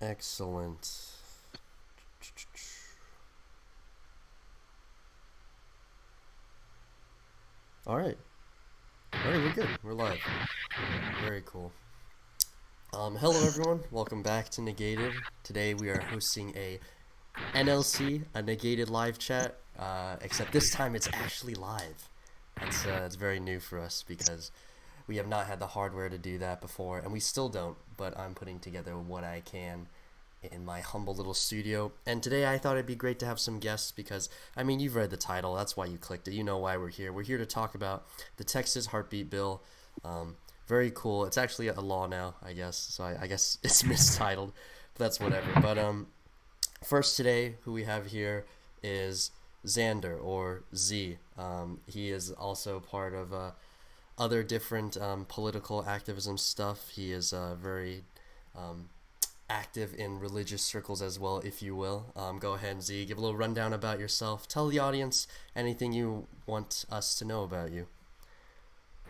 Excellent. All right. All right, we're good. We're live. Very cool. Hello everyone. Welcome back to Negated. Today we are hosting a NLC, a Negated live chat. Except this time it's actually live. It's very new for us because we have not had the hardware to do that before, and we still don't. But I'm putting together what I can in my humble little studio. And today I thought it'd be great to have some guests because, I mean, you've read the title. That's why you clicked it. You know why we're here. We're here to talk about the Texas Heartbeat Bill. Very cool. It's actually a law now, I guess. So I guess it's mistitled. But that's whatever. But first today, who we have here is Xander, or Z. He is also part of other different political activism stuff. He is very active in religious circles as well, if you will. Go ahead, Z, give a little rundown about yourself. Tell the audience anything you want us to know about you.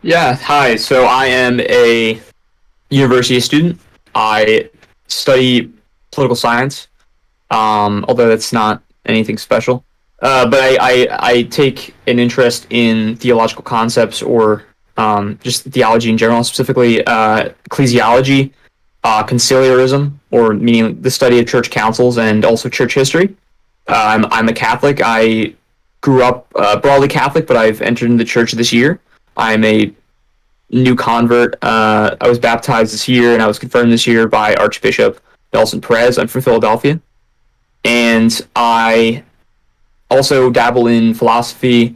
Yeah, hi. So I am a university student. I study political science, although that's not anything special. But I take an interest in theological concepts or just theology in general, specifically ecclesiology, conciliarism, or meaning the study of church councils, and also church history. I'm a Catholic. I grew up broadly Catholic, but I've entered into the church this year. I'm a new convert. I was baptized this year, and I was confirmed this year by Archbishop Nelson Perez. I'm from Philadelphia. And I also dabble in philosophy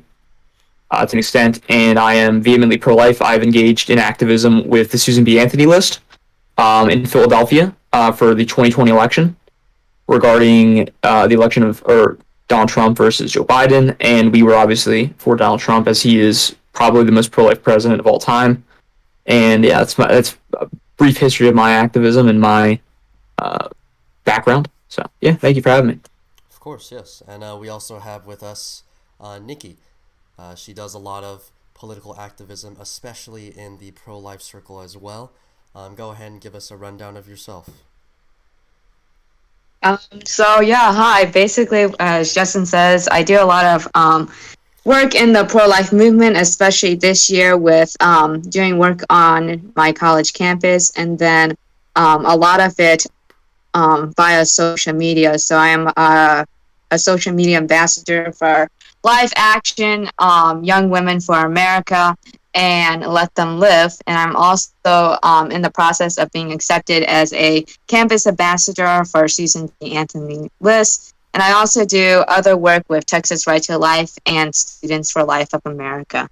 to an extent, and I am vehemently pro-life. I've engaged in activism with the Susan B. Anthony list in Philadelphia for the 2020 election regarding the election of Donald Trump versus Joe Biden, and we were obviously for Donald Trump as he is probably the most pro-life president of all time. And yeah, that's a brief history of my activism and my background. So yeah, thank you for having me. Of course, yes. And we also have with us Nikki. She does a lot of political activism, especially in the pro-life circle as well. Go ahead and give us a rundown of yourself. Hi. Basically, as Justin says, I do a lot of work in the pro-life movement, especially this year with doing work on my college campus, and then a lot of it via social media. So I am a social media ambassador for Live Action, Young Women for America, and Let Them Live. And I'm also in the process of being accepted as a campus ambassador for Susan B. Anthony list. And I also do other work with Texas Right to Life and Students for Life of America.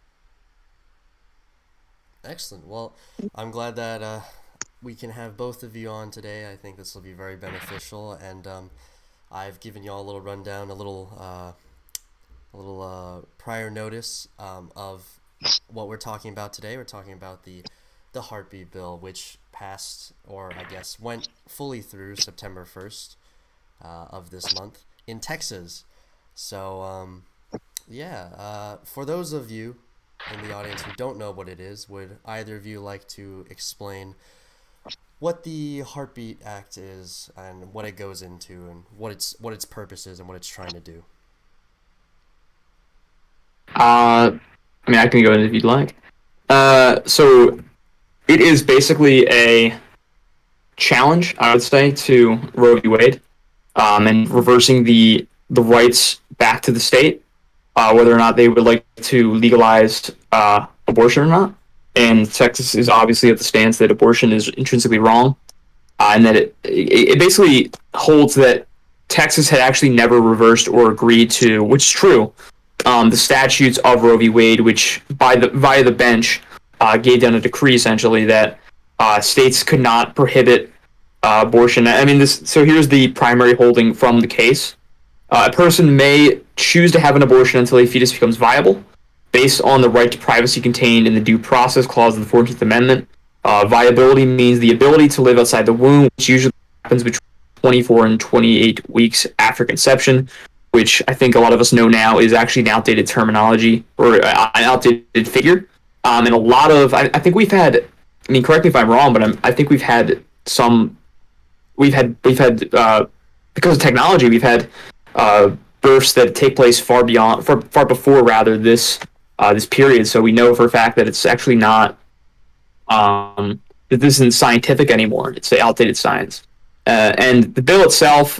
Excellent. Well, I'm glad that we can have both of you on today. I think this will be very beneficial, and I've given you all a little rundown, a little prior notice of what we're talking about today. We're talking about the Heartbeat Bill, which passed, or I guess went fully through September 1st of this month in Texas. So for those of you in the audience who don't know what it is, would either of you like to explain what the Heartbeat Act is and what it goes into and what its purpose is and what it's trying to do? I mean, I can go in if you'd like. So it is basically a challenge, I would say, to Roe v. Wade, and reversing the rights back to the state, whether or not they would like to legalize abortion or not. And Texas is obviously at the stance that abortion is intrinsically wrong, and that it basically holds that Texas had actually never reversed or agreed to, which is true, the statutes of Roe v. Wade, which via the bench gave down a decree essentially that states could not prohibit abortion. I mean, so here's the primary holding from the case: a person may choose to have an abortion until a fetus becomes viable, based on the right to privacy contained in the Due Process Clause of the 14th Amendment. Viability means the ability to live outside the womb, which usually happens between 24 and 28 weeks after conception, which I think a lot of us know now is actually an outdated terminology or an outdated figure. And a lot of, I think we've had, I mean, correct me if I'm wrong, but I think we've because of technology, we've had births that take place far before rather this period. So we know for a fact that it's actually not that this isn't scientific anymore. It's the outdated science, and the bill itself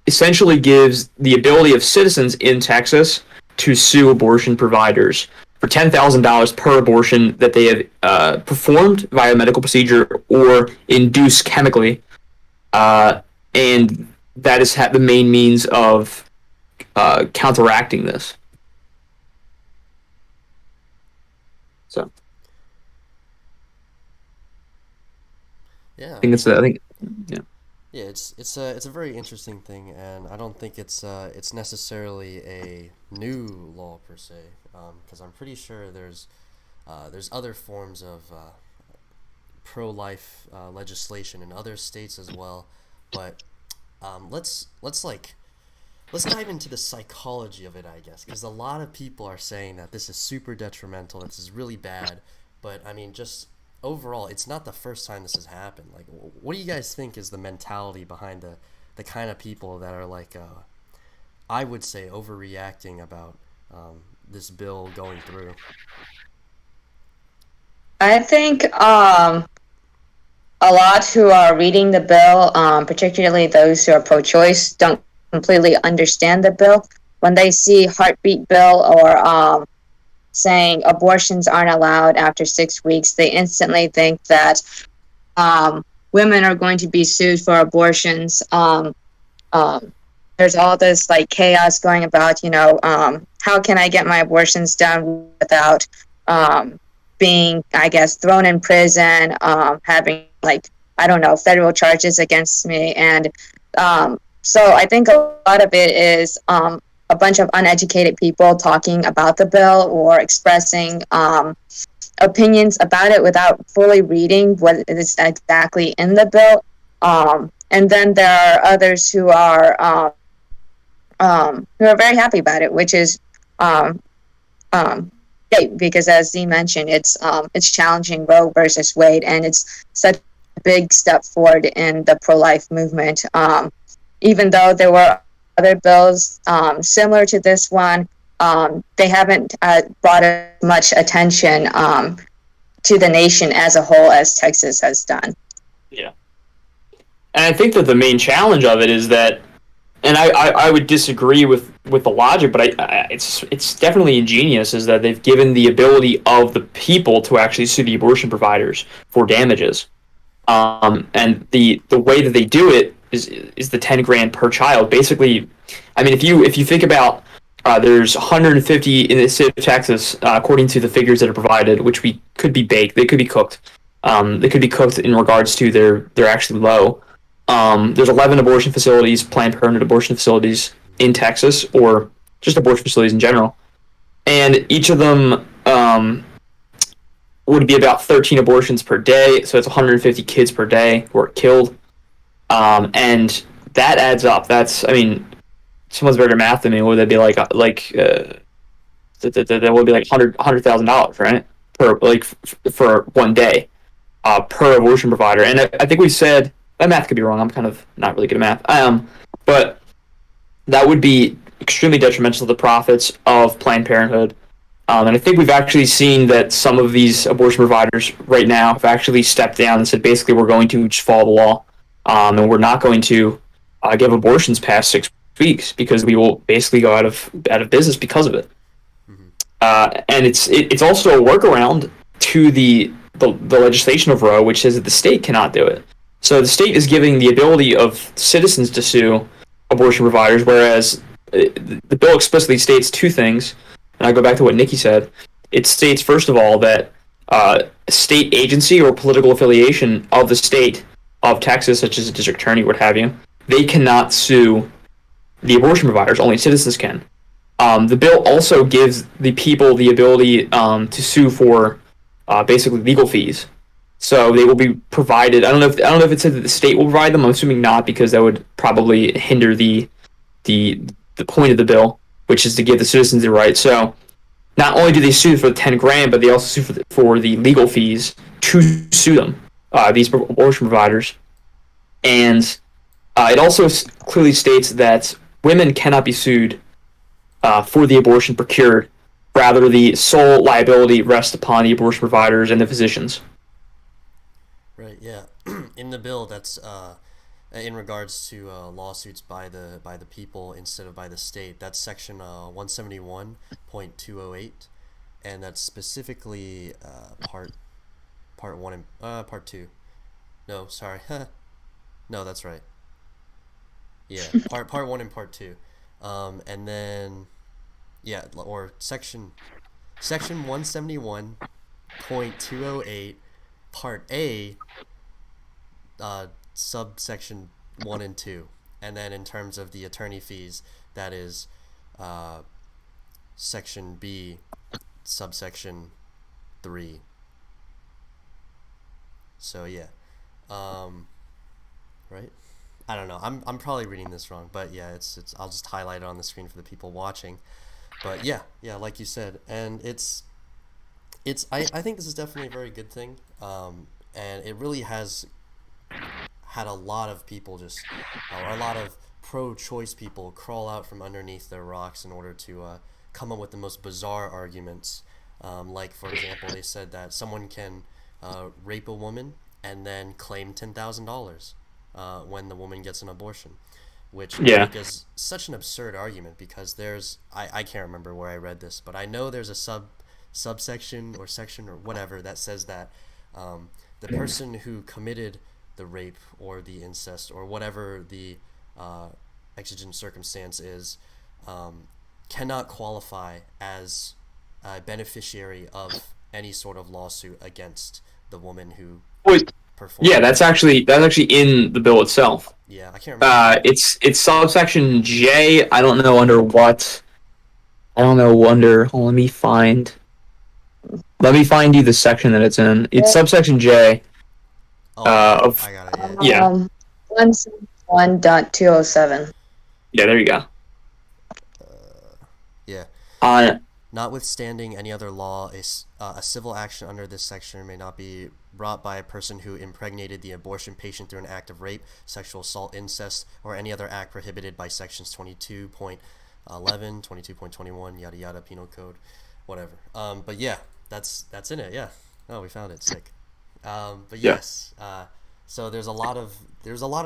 essentially gives the ability of citizens in Texas to sue abortion providers for $10,000 per abortion that they have performed via medical procedure or induced chemically, and that is the main means of counteracting this. So, Yeah, I think it's I think yeah. yeah, it's a very interesting thing, and I don't think it's necessarily a new law per se, because I'm pretty sure there's other forms of pro-life legislation in other states as well, but let's dive into the psychology of it, I guess, because a lot of people are saying that this is super detrimental, this is really bad, but I mean, just overall, it's not the first time this has happened. Like, what do you guys think is the mentality behind the kind of people that are like, I would say, overreacting about this bill going through? I think a lot who are reading the bill, particularly those who are pro-choice, don't completely understand the bill. When they see heartbeat bill or saying abortions aren't allowed after 6 weeks, they instantly think that women are going to be sued for abortions. There's all this like chaos going about, how can I get my abortions done without being, I guess, thrown in prison, having federal charges against me. And so I think a lot of it is a bunch of uneducated people talking about the bill or expressing opinions about it without fully reading what is exactly in the bill. And then there are others who are very happy about it, which is great, because as Z mentioned, it's challenging Roe versus Wade, and it's such a big step forward in the pro-life movement. Even though there were other bills similar to this one, they haven't brought as much attention to the nation as a whole as Texas has done. Yeah. And I think that the main challenge of it is that, and I would disagree with the logic, but it's definitely ingenious, is that they've given the ability of the people to actually sue the abortion providers for damages. And the way that they do it is the 10 grand per child. Basically, I mean, if you think about, there's 150 in the state of Texas, according to the figures that are provided, which could be baked, they could be cooked. They could be cooked in regards to they're actually low. There's 11 abortion facilities, Planned Parenthood abortion facilities in Texas, or just abortion facilities in general. And each of them would be about 13 abortions per day, so it's 150 kids per day who are killed. And that adds up. I mean, someone's better at math than me. Would that be like that would be like $100,000, right? For one day, per abortion provider. And I think we said, that math could be wrong. I'm kind of not really good at math. But that would be extremely detrimental to the profits of Planned Parenthood. And I think we've actually seen that some of these abortion providers right now have actually stepped down and said, basically, we're going to just follow the law. And we're not going to give abortions past 6 weeks, because we will basically go out of business because of it. Mm-hmm. And it's also a workaround to the legislation of Roe, which says that the state cannot do it. So the state is giving the ability of citizens to sue abortion providers, whereas the bill explicitly states two things. And I go back to what Nikki said. It states, first of all, that a state agency or political affiliation of the state of Texas, such as a district attorney, what have you, they cannot sue the abortion providers. Only citizens can. The bill also gives the people the ability to sue for basically legal fees. So they will be provided. I don't know if it said that the state will provide them. I'm assuming not, because that would probably hinder the point of the bill, which is to give the citizens the right. So not only do they sue for the 10 grand, but they also sue for the legal fees to sue them, these abortion providers. And It also clearly states that women cannot be sued for the abortion procured. Rather, the sole liability rests upon the abortion providers and the physicians. Right. Yeah. In the bill, that's in regards to lawsuits by the people instead of by the state. That's section 171.208, and that's specifically part one and part two. No, sorry. No, that's right. Yeah, part one and part two, and then yeah, or section 171.208, part A, subsection 1 and 2, and then in terms of the attorney fees, that is uh, section B, subsection 3. So yeah, right. I don't know. I'm probably reading this wrong, but yeah, it's. I'll just highlight it on the screen for the people watching. But yeah, like you said, and I think this is definitely a very good thing, and it really has had a lot of people just, or a lot of pro-choice people crawl out from underneath their rocks in order to come up with the most bizarre arguments. Like, for example, they said that someone can rape a woman and then claim $10,000 when the woman gets an abortion, which I think is such an absurd argument because I can't remember where I read this, but I know there's a subsection or section or whatever that says that the person who committed the rape or the incest or whatever the exigent circumstance is cannot qualify as a beneficiary of any sort of lawsuit against the woman who performed. Yeah, that's actually in the bill itself. Yeah, I can't remember. It's subsection J. I don't know under what. I don't know under. Oh, let me find you the section that it's in. It's subsection J. Oh, I got it. Yeah. 171.207. Yeah, there you go. Yeah. Notwithstanding any other law, a civil action under this section may not be brought by a person who impregnated the abortion patient through an act of rape, sexual assault, incest, or any other act prohibited by sections 22.11, 22.21, yada yada, penal code, whatever. But yeah, that's in it. Yeah. Oh, we found it. Sick. But yes. So there's a lot of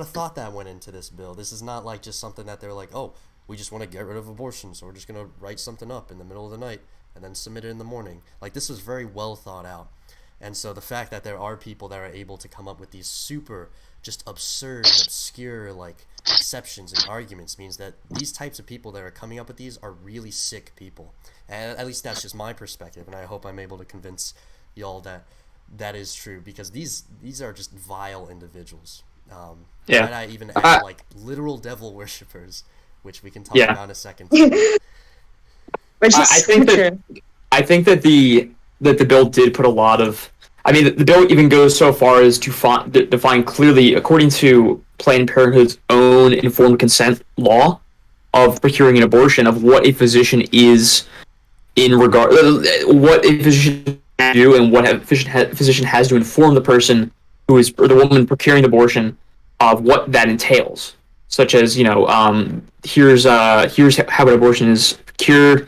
thought that went into this bill. This is not like just something that they're like, oh, we just want to get rid of abortion, so we're just gonna write something up in the middle of the night and then submit it in the morning. Like, this was very well thought out. And so the fact that there are people that are able to come up with these super just absurd and obscure like exceptions and arguments means that these types of people that are coming up with these are really sick people. And at least that's just my perspective, and I hope I'm able to convince y'all that is true, because these are just vile individuals. Might I even add like literal devil worshippers, which we can talk about in a second. Which is I think that the bill did put a lot of. I mean, the bill even goes so far as to define clearly, according to Planned Parenthood's own informed consent law of procuring an abortion, of what a physician is in regard, what a physician can do, and what a physician has to inform the person who is, or the woman procuring the abortion, of what that entails. Such as, here's how an abortion is procured,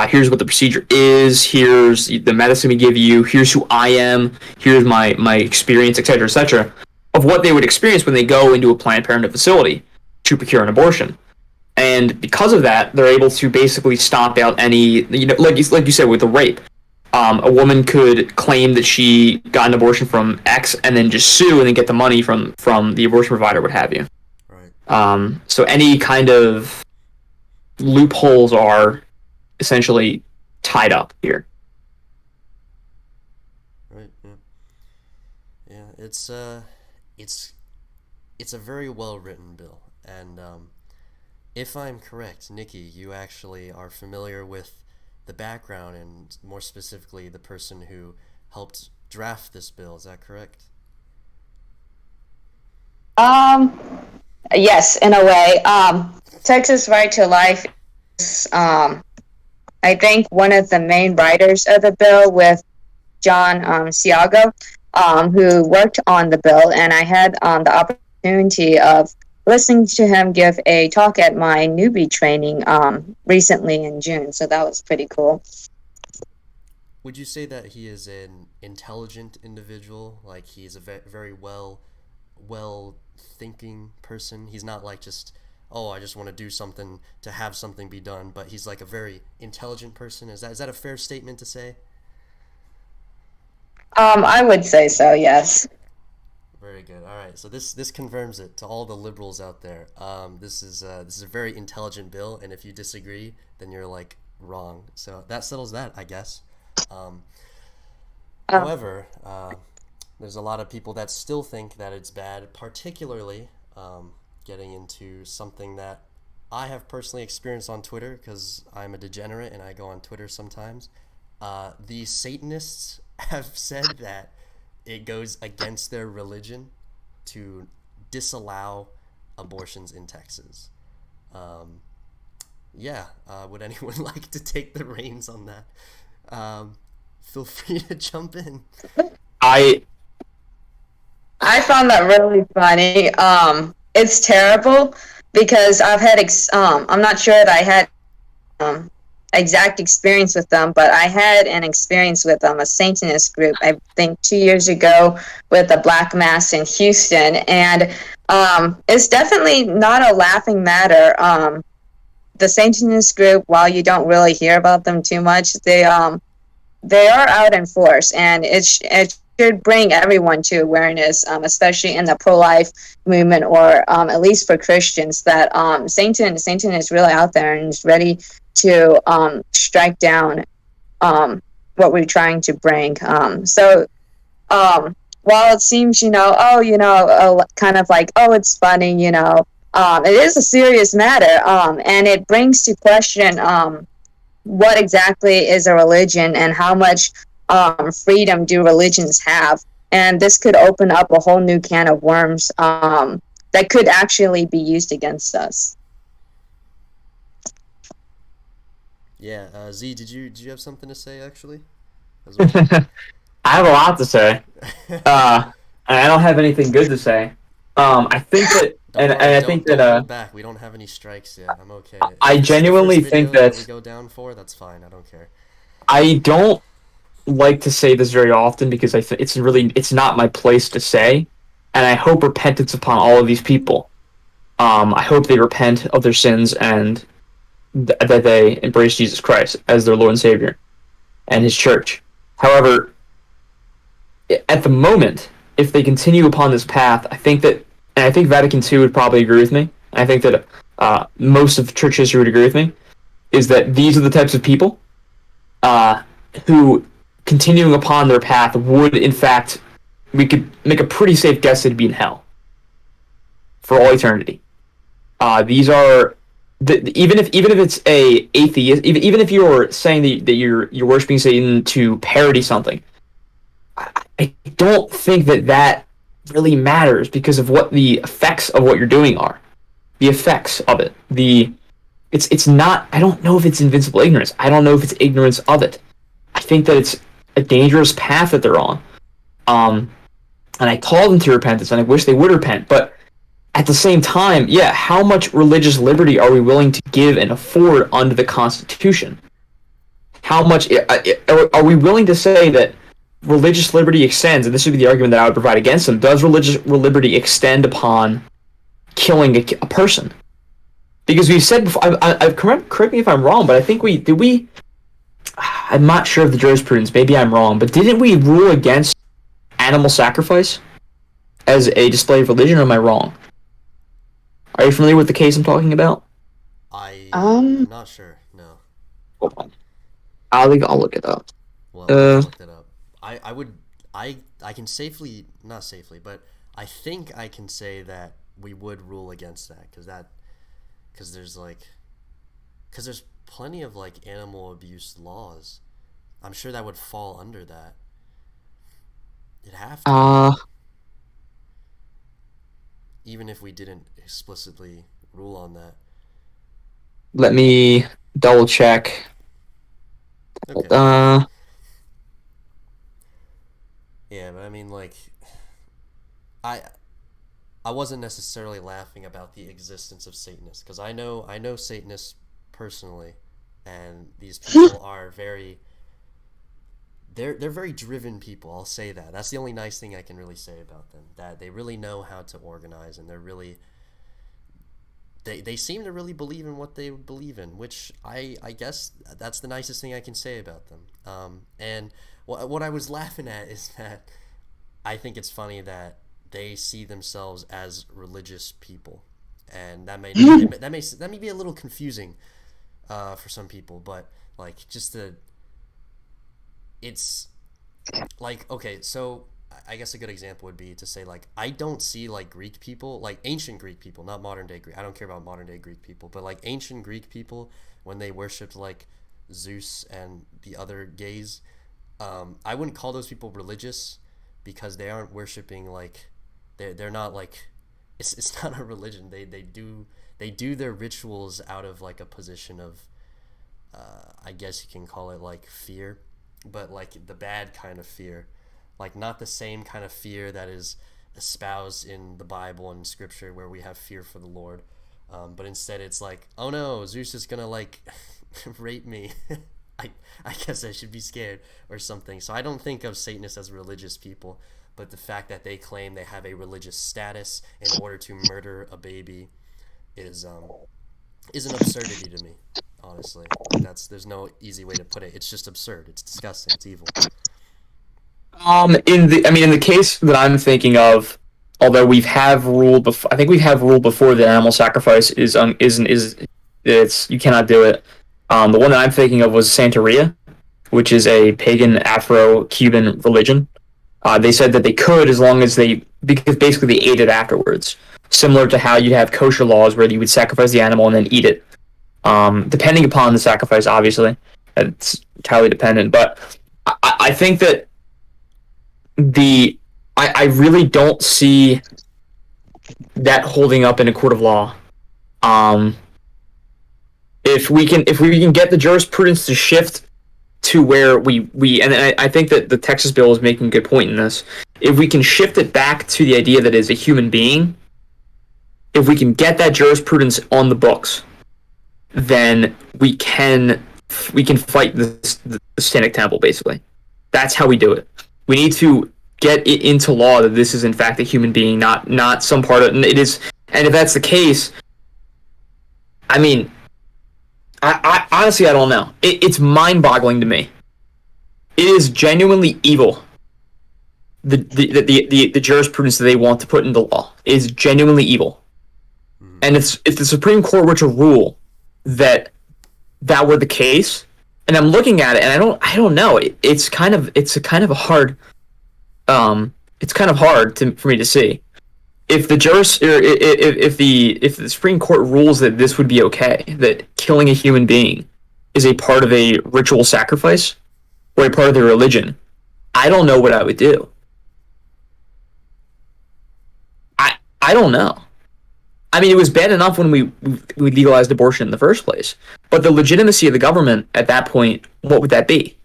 here's what the procedure is, here's the medicine we give you, here's who I am, here's my experience, etc., of what they would experience when they go into a Planned Parenthood facility to procure an abortion. And because of that, they're able to basically stomp out any, like you said with the rape. A woman could claim that she got an abortion from X and then just sue and then get the money from the abortion provider, what have you. So any kind of loopholes are essentially tied up here. Right. Yeah. It's a very well written bill, and if I'm correct, Nikki, you actually are familiar with the background and more specifically the person who helped draft this bill. Is that correct? Yes, in a way. Texas Right to Life is, I think, one of the main writers of the bill with John Siago, who worked on the bill, and I had the opportunity of listening to him give a talk at my newbie training recently in June, so that was pretty cool. Would you say that he is an intelligent individual? Like he's a very well thinking person. He's not like just, oh, I just want to do something to have something be done, but he's like a very intelligent person. Is that a fair statement to say? I would say so, yes. Very good. All right. So this confirms it to all the liberals out there. This is a very intelligent bill, and if you disagree, then you're like wrong. So that settles that, I guess. Um, Um, However, there's a lot of people that still think that it's bad, particularly getting into something that I have personally experienced on Twitter because I'm a degenerate and I go on Twitter sometimes. The Satanists have said that it goes against their religion to disallow abortions in Texas. Um, yeah, would anyone like to take the reins on that? Feel free to jump in. I I found that really funny. It's terrible because I'm not sure that I had um, exact experience with them, but I had an experience with a Satanist group, I think 2 years ago with a Black Mass in Houston. And it's definitely not a laughing matter. The Satanist group, while you don't really hear about them too much, they are out in force, and it should bring everyone to awareness, especially in the pro-life movement, or at least for Christians, that Satan is really out there and is ready to strike down what we're trying to bring. While it seems, kind of like, oh, it's funny, it is a serious matter, and it brings to question what exactly is a religion and how much freedom do religions have. And this could open up a whole new can of worms that could actually be used against us. Yeah, Z, did you have something to say actually, as well? I have a lot to say. And I don't have anything good to say. I think that, Don't and worry, I think don't that hold back. We don't have any strikes yet. I'm okay. If I this is the first genuinely video think that we that go down for, that's fine. I don't care. I don't like to say this very often because it's not my place to say, and I hope repentance upon all of these people. I hope they repent of their sins and that they embrace Jesus Christ as their Lord and Savior and His Church. However, at the moment, if they continue upon this path, and I think Vatican II would probably agree with me. I think that most of church history would agree with me, is that these are the types of people uh, who, continuing upon their path, would in fact, we could make a pretty safe guess they'd be in hell for all eternity. These are even if it's a atheist, even if you're saying that you're worshiping Satan to parody something, I don't think that really matters because of what the effects of what you're doing are. The effects of it. It's not. I don't know if it's invincible ignorance. I don't know if it's ignorance of it. I think that it's a dangerous path that they're on. And I call them to repentance, and I wish they would repent. But at the same time, yeah, how much religious liberty are we willing to give and afford under the Constitution? How much are we willing to say that religious liberty extends? And this would be the argument that I would provide against them. Does religious liberty extend upon killing a person? Because we've said before, correct me if I'm wrong, but I think I'm not sure of the jurisprudence, maybe I'm wrong, but didn't we rule against animal sacrifice as a display of religion, or am I wrong? Are you familiar with the case I'm talking about? I'm not sure. No. Hold on. I'll look it up. Well, I looked it up. I would I can safely, not safely, but I think I can say that we would rule against that because there's plenty of like animal abuse laws. I'm sure that would fall under that. It'd have to, even if we didn't explicitly rule on that. Let me double check. Okay. Uh, Yeah, but I mean, like, I I wasn't necessarily laughing about the existence of Satanists, because I know Satanists personally, and these people are they're very driven people. I'll say that. That's the only nice thing I can really say about them. That they really know how to organize, and they seem to really believe in what they believe in, which I guess that's the nicest thing I can say about them. And what I was laughing at is that I think it's funny that they see themselves as religious people, and that may be a little confusing for some people, but like it's like, okay, so I guess a good example would be to say, like, I don't see like Greek people, like ancient Greek people, not modern day Greek. I don't care about modern day Greek people, but like ancient Greek people, when they worshipped like Zeus and the other gays, I wouldn't call those people religious, because they aren't worshiping like they're not like it's not a religion. They do their rituals out of like a position of I guess you can call it like fear, but like the bad kind of fear, like not the same kind of fear that is espoused in the Bible and Scripture, where we have fear for the Lord, but instead it's like, oh no, Zeus is gonna like rape me. I guess I should be scared or something. So I don't think of Satanists as religious people, but the fact that they claim they have a religious status in order to murder a baby is an absurdity to me. Honestly, there's no easy way to put it. It's just absurd. It's disgusting. It's evil. In the case that I'm thinking of, although we've have ruled before, I think we have ruled before that animal sacrifice is it's you cannot do it. The one that I'm thinking of was Santeria, which is a pagan Afro-Cuban religion. They said that they could, as long as because basically they ate it afterwards, similar to how you'd have kosher laws where you would sacrifice the animal and then eat it. Depending upon the sacrifice, obviously, it's entirely dependent. But I think that I really don't see that holding up in a court of law. If we can get the jurisprudence to shift to where I think that the Texas bill is making a good point in this. If we can shift it back to the idea that it's a human being, if we can get that jurisprudence on the books, then we can fight the Satanic Temple, basically. That's how we do it. We need to get it into law that this is in fact a human being, not some part of it is. And if that's the case, I mean, I honestly, I don't know. It's mind-boggling to me. It is genuinely evil. The jurisprudence that they want to put into law is genuinely evil. And if the Supreme Court were to rule that were the case, and I'm looking at it, and I don't know. It's kind of hard for me to see. If the Supreme Court rules that this would be okay, that killing a human being is a part of a ritual sacrifice or a part of their religion, I don't know what I would do. I don't know. I mean, it was bad enough when we legalized abortion in the first place, but the legitimacy of the government at that point, what would that be?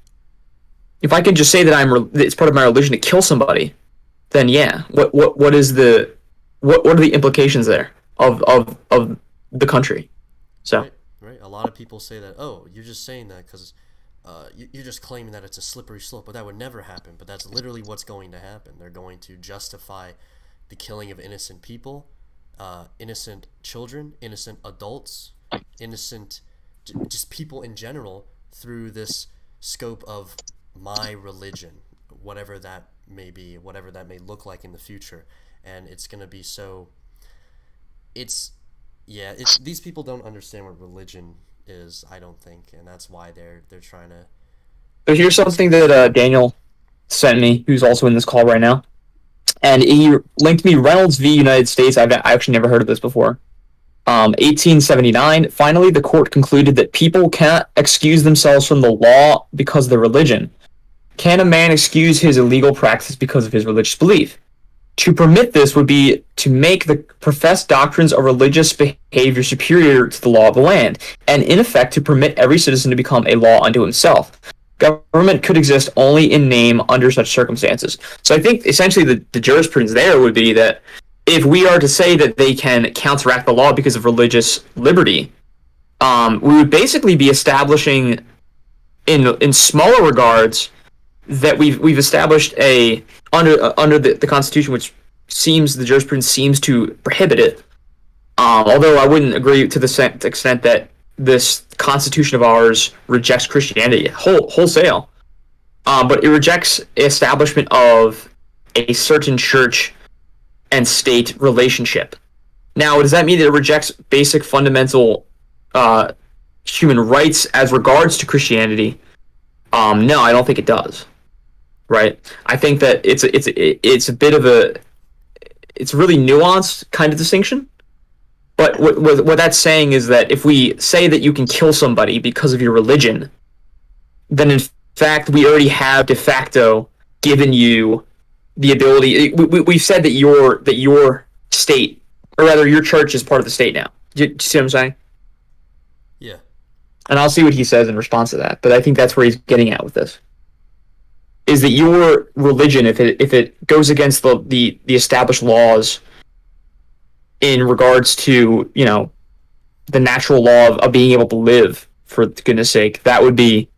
If I can just say that it's part of my religion to kill somebody, then yeah, what is the what are the implications there of the country? So right. A lot of people say that, oh, you're just saying that because you're just claiming that it's a slippery slope, but that would never happen. But that's literally what's going to happen. They're going to justify the killing of innocent people, innocent children, innocent adults, innocent just people in general through this scope of my religion, whatever that may be, whatever that may look like in the future. And it's going to be so these people don't understand what religion is, I don't think, and that's why they're trying to. So here's something that Daniel sent me, who's also in this call right now, and he linked me Reynolds v. United States. I actually never heard of this before. 1879. Finally, the court concluded that people cannot excuse themselves from the law because of their religion. Can a man excuse his illegal practice because of his religious belief? To permit this would be to make the professed doctrines of religious behavior superior to the law of the land, and in effect to permit every citizen to become a law unto himself. Government could exist only in name under such circumstances. So I think essentially the jurisprudence there would be that if we are to say that they can counteract the law because of religious liberty, we would basically be establishing, in smaller regards, that we've established a under the Constitution, which seems the jurisprudence seems to prohibit it. Although I wouldn't agree to the extent that this Constitution of ours rejects Christianity wholesale, but it rejects establishment of a certain church and state relationship. Now, does that mean that it rejects basic fundamental human rights as regards to Christianity? No, I don't think it does. Right? I think that it's a bit of it's really nuanced kind of distinction. But what that's saying is that if we say that you can kill somebody because of your religion, then in fact we already have de facto given you the ability. We've said that your state, or rather your church, is part of the state now. Do you see what I'm saying? Yeah. And I'll see what he says in response to that. But I think that's where he's getting at with this. Is that your religion, if it goes against the established laws in regards to, the natural law of being able to live, for goodness sake, that would be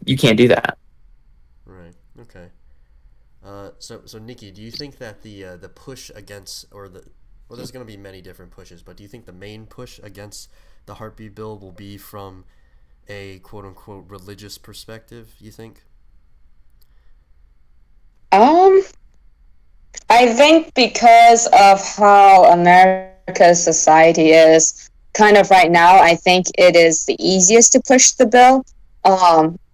you can't do that. Right. Okay. So Nikki, do you think that the push against, there's going to be many different pushes, but do you think the main push against the heartbeat bill will be from a quote unquote religious perspective, you think? I think because of how America's society is kind of right now, I think it is the easiest to push the bill.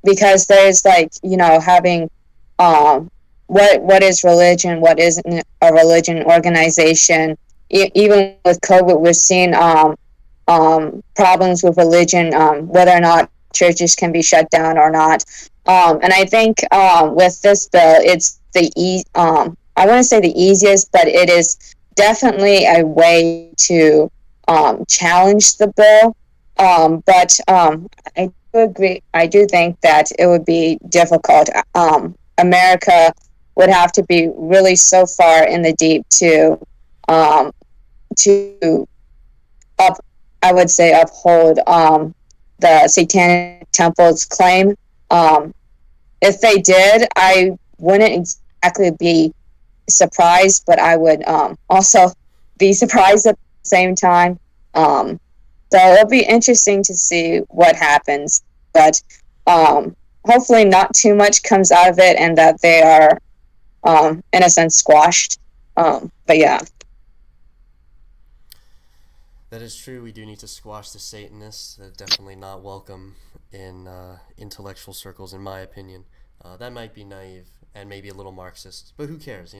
Because there's having what is religion, what isn't a religion organization. Even with COVID, we're seeing problems with religion, whether or not churches can be shut down or not. And I think with this bill, it's I wouldn't say the easiest, but it is definitely a way to challenge the bill. But I do agree. I do think that it would be difficult. America would have to be really so far in the deep to I would say, uphold the Satanic Temple's claim. If they did, I wouldn't exactly be surprised, but I would also be surprised at the same time. So it'll be interesting to see what happens, but hopefully not too much comes out of it and that they are, in a sense, squashed. But yeah. That is true. We do need to squash the Satanists. They're definitely not welcome in intellectual circles, in my opinion. That might be naive and maybe a little Marxist, but who cares?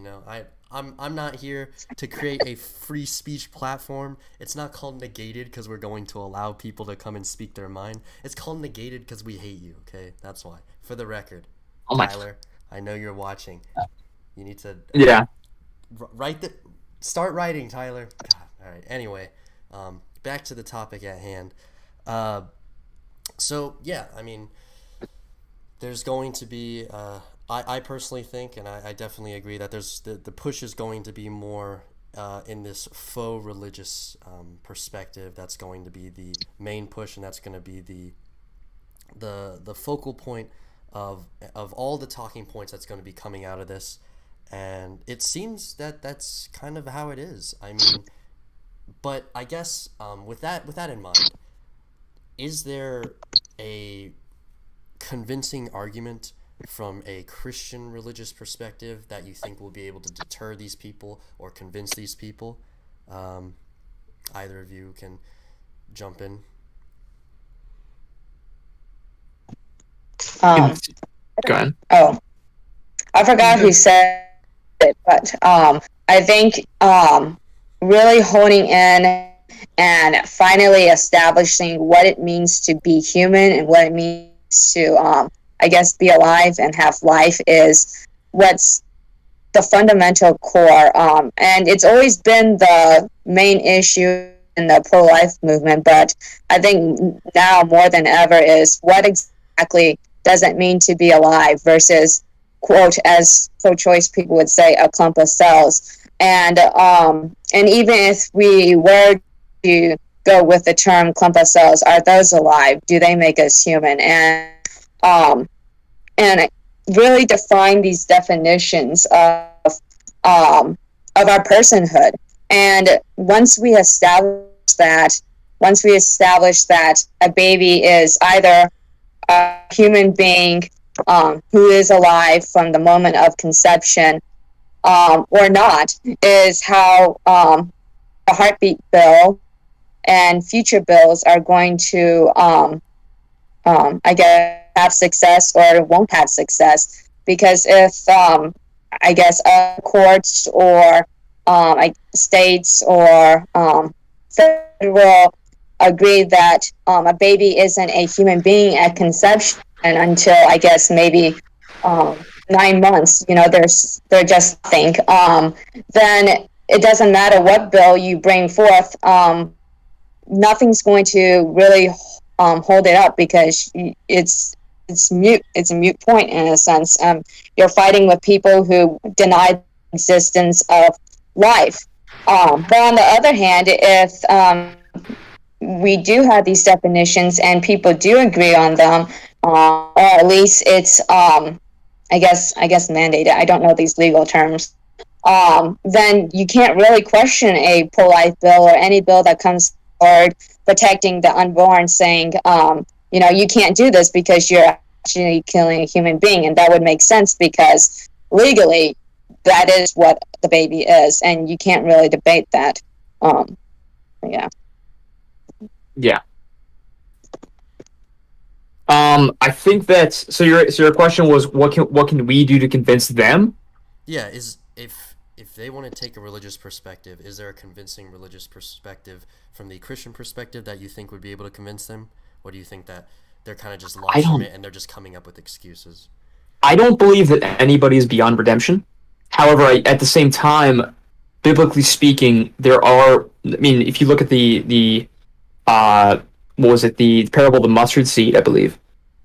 I'm not here to create a free speech platform. It's not called Negated because we're going to allow people to come and speak their mind. It's called Negated because we hate you. Okay, that's why. For the record, Tyler, I know you're watching. You need to start writing, Tyler. God, all right. Anyway. Back to the topic at hand. So yeah, I mean, there's going to be. I personally think, and I definitely agree that there's the push is going to be more in this faux religious perspective. That's going to be the main push, and that's going to be the focal point of all the talking points that's going to be coming out of this. And it seems that that's kind of how it is. I mean. But I guess with that in mind, is there a convincing argument from a Christian religious perspective that you think will be able to deter these people or convince these people? Either of you can jump in. Go ahead. Oh, I forgot who said it, but I think really honing in and finally establishing what it means to be human and what it means to, I guess, be alive and have life is what's the fundamental core. And it's always been the main issue in the pro-life movement, but I think now more than ever is what exactly does it mean to be alive versus, quote, as pro-choice people would say, a clump of cells. And even if we were to go with the term clump of cells, are those alive? Do they make us human? And really define these definitions of our personhood. And once we establish that a baby is either a human being who is alive from the moment of conception or not, is how the heartbeat bill and future bills are going to, I guess, have success or won't have success. Because if, I guess, courts or states or federal agree that a baby isn't a human being at conception until, I guess, maybe 9 months, they're just think, then it doesn't matter what bill you bring forth, nothing's going to really hold it up, because it's mute. It's a mute point in a sense. You're fighting with people who deny the existence of life. But on the other hand, if we do have these definitions and people do agree on them, or at least it's I guess mandated. I don't know these legal terms. Then you can't really question a pro-life bill or any bill that comes forward protecting the unborn, saying, you can't do this because you're actually killing a human being. And that would make sense, because legally that is what the baby is, and you can't really debate that. Yeah. Yeah. I think that so your question was what can we do to convince them? Yeah, if they want to take a religious perspective, is there a convincing religious perspective from the Christian perspective that you think would be able to convince them? Or do you think that they're kind of just lost from it and they're just coming up with excuses? I don't believe that anybody is beyond redemption. However, at the same time, biblically speaking, there are. I mean, if you look at the what was it, the parable of the mustard seed, I believe,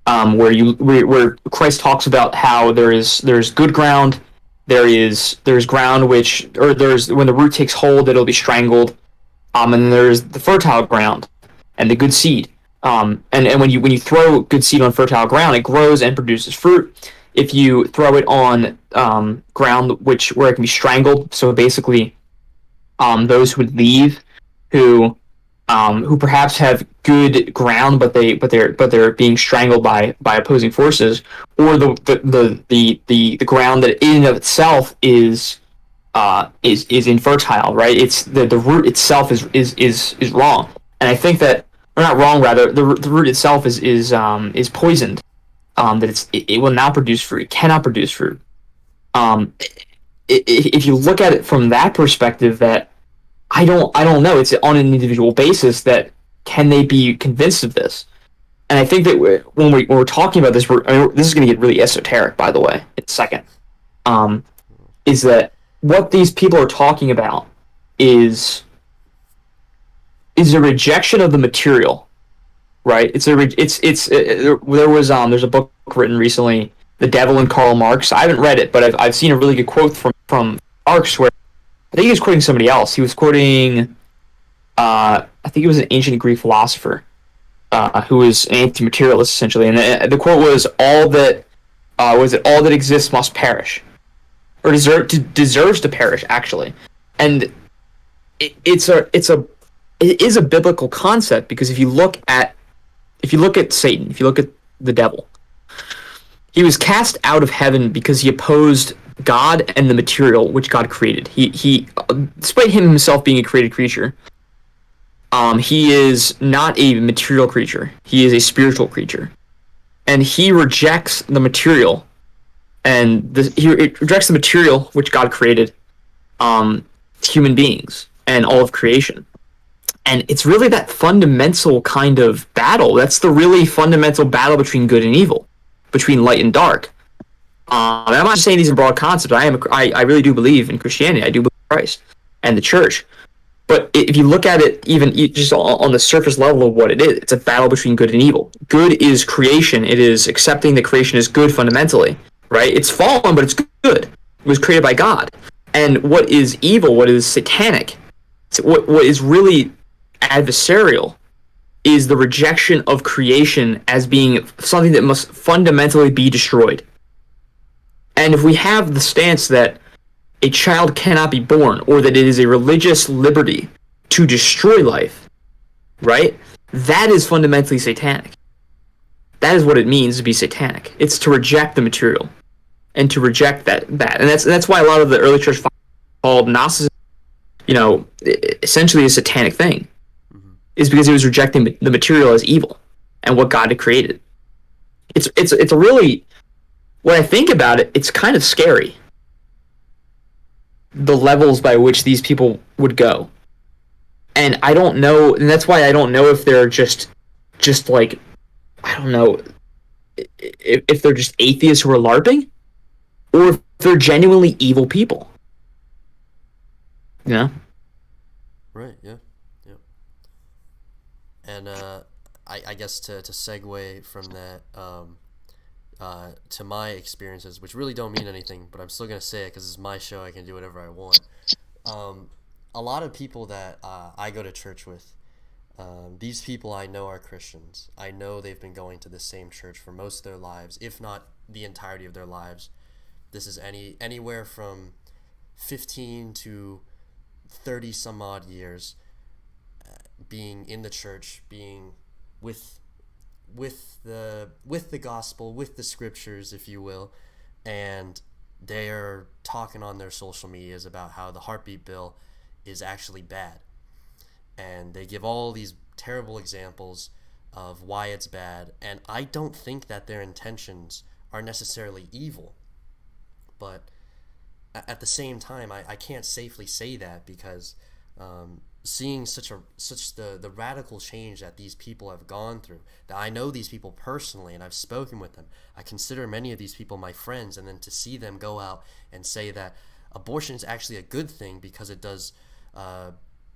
where Christ talks about how there's good ground, there's ground there's when the root takes hold, it'll be strangled, and then there's the fertile ground and the good seed. And when you throw good seed on fertile ground, it grows and produces fruit. If you throw it on ground where it can be strangled, so basically, those who would leave, who perhaps have good ground, but they're being strangled by opposing forces, or the ground that in and of itself is infertile, right? It's the root itself is wrong, and I think that, or not wrong, rather the root itself is poisoned. That it will not produce fruit. It cannot produce fruit. If you look at it from that perspective, that I don't know. It's on an individual basis that can they be convinced of this? And I think that when we're talking about this, this is going to get really esoteric, by the way, in a second. Is that what these people are talking about is a rejection of the material, right? There's a book written recently, The Devil and Karl Marx. I haven't read it, but I've seen a really good quote from Marx where I think he was quoting somebody else. He was quoting, I think he was an ancient Greek philosopher who was an anti-materialist, essentially. And the quote was, "All that exists must perish, or deserves to perish." Actually, and it is a biblical concept, because if you look at Satan, if you look at the devil, he was cast out of heaven because he opposed God and the material which God created. He despite himself being a created creature, he is not a material creature. He is a spiritual creature, and he rejects the material, and he rejects the material which God created, human beings and all of creation. And it's really that fundamental kind of battle. That's the really fundamental battle between good and evil, between light and dark. And I'm not saying these are broad concepts. I really do believe in Christianity. I do believe in Christ and the church. But if you look at it even just on the surface level of what it is, it's a battle between good and evil. Good is creation. It is accepting that creation is good fundamentally, right? It's fallen, but it's good. It was created by God. And what is evil, what is satanic, what is really adversarial is the rejection of creation as being something that must fundamentally be destroyed. And if we have the stance that a child cannot be born, or that it is a religious liberty to destroy life, right? That is fundamentally satanic. That is what it means to be satanic. It's to reject the material and to reject that. And that's why a lot of the early church called Gnosticism, essentially a satanic thing, is because it was rejecting the material as evil and what God had created. It's a really, when I think about it, it's kind of scary, the levels by which these people would go. And I don't know, and that's why I don't know if they're just like, I don't know if they're just atheists who are LARPing, or if they're genuinely evil people. You know? Right, yeah. And I guess to segue from that to my experiences, which really don't mean anything, but I'm still going to say it because it's my show. I can do whatever I want. A lot of people that I go to church with, these people I know are Christians. I know they've been going to the same church for most of their lives, if not the entirety of their lives. This is anywhere from 15 to 30 some odd years being in the church, being with the gospel, with the scriptures, if you will, and they're talking on their social medias about how the heartbeat bill is actually bad, and they give all these terrible examples of why it's bad. And I don't think that their intentions are necessarily evil, but at the same time, I can't safely say that because seeing such the radical change that these people have gone through, that I know these people personally and I've spoken with them, I consider many of these people my friends, and then to see them go out and say that abortion is actually a good thing because it does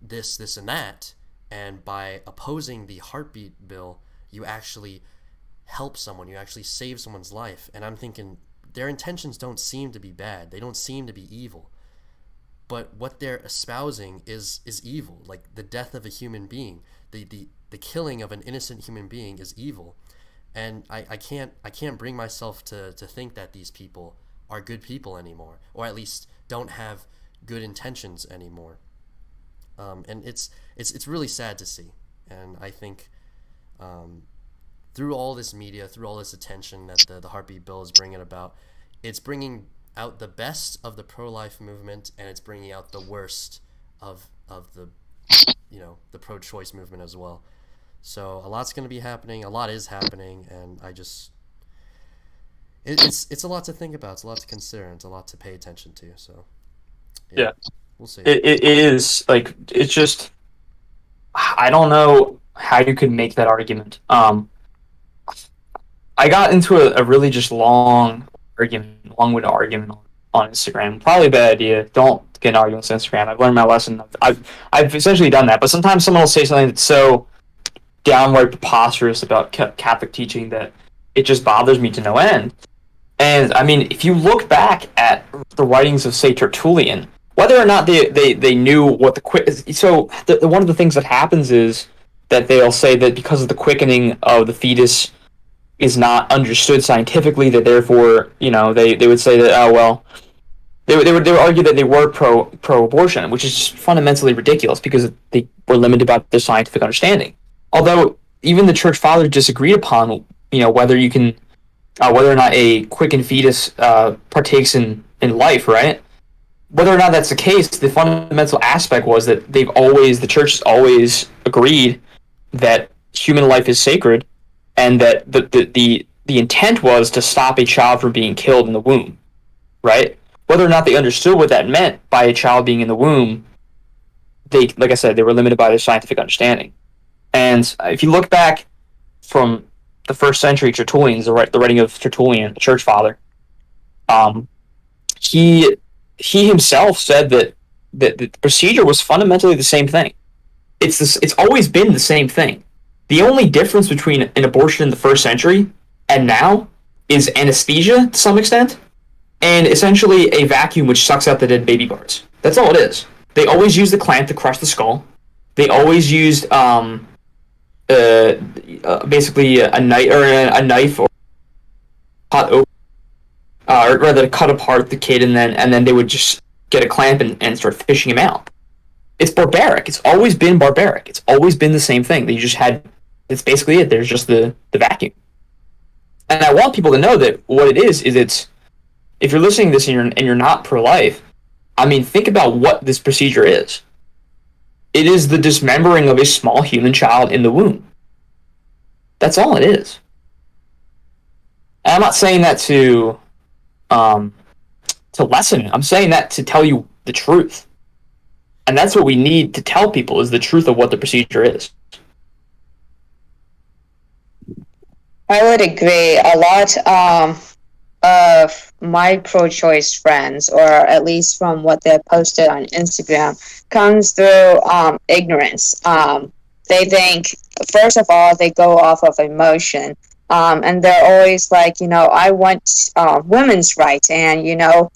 this and that, and by opposing the heartbeat bill you actually help someone, you actually save someone's life. And I'm thinking, their intentions don't seem to be bad, they don't seem to be evil, but what they're espousing is evil. Like the death of a human being, the killing of an innocent human being is evil. And I can't bring myself to think that these people are good people anymore, or at least don't have good intentions anymore. And it's really sad to see. And I think through all this media, through all this attention that the heartbeat bill is bringing about, it's bringing out the best of the pro-life movement, and it's bringing out the worst of the the pro-choice movement as well. So a lot's going to be happening, a lot is happening, and it's a lot to think about, it's a lot to consider, and it's a lot to pay attention to. So yeah. We'll see. It is, like, it's just, I don't know how you could make that argument. I got into a really just long-winded argument on Instagram. Probably a bad idea. Don't get in arguments on Instagram. I've learned my lesson. I've essentially done that. But sometimes someone will say something that's so downright preposterous about Catholic teaching that it just bothers me to no end. And, I mean, if you look back at the writings of, say, Tertullian, whether or not they knew what the quick... So, one of the things that happens is that they'll say that because of the quickening of the fetus is not understood scientifically, that therefore, they would say that, oh, well... They would argue that they were pro-abortion, which is fundamentally ridiculous because they were limited by their scientific understanding. Although, even the Church Fathers disagreed upon, whether you can... whether or not a quickened fetus partakes in life, right? Whether or not that's the case, the fundamental aspect was that the church has always agreed that human life is sacred, and that the intent was to stop a child from being killed in the womb, right? Whether or not they understood what that meant by a child being in the womb, like I said, they were limited by their scientific understanding. And if you look back from the first century Tertullians, the writing of Tertullian, the church father, he himself said that the procedure was fundamentally the same thing. It's always been the same thing. The only difference between an abortion in the first century and now is anesthesia to some extent, and essentially a vacuum which sucks out the dead baby parts. That's all it is. They always use the clamp to crush the skull. They always used basically a knife or cut open, or rather to cut apart the kid, and then they would just get a clamp and start fishing him out. It's barbaric. It's always been barbaric. It's always been the same thing. That you just had. It's basically it. There's just the vacuum. And I want people to know that what it is it's if you're listening to this and you're not pro-life, I mean, think about what this procedure is. It is the dismembering of a small human child in the womb. That's all it is. And I'm not saying that to lessen it. I'm saying that to tell you the truth. And that's what we need to tell people is the truth of what the procedure is. I would agree. A lot of my pro-choice friends, or at least from what they posted on Instagram, comes through ignorance. They think, first of all, they go off of emotion. And they're always like, I want women's rights, and,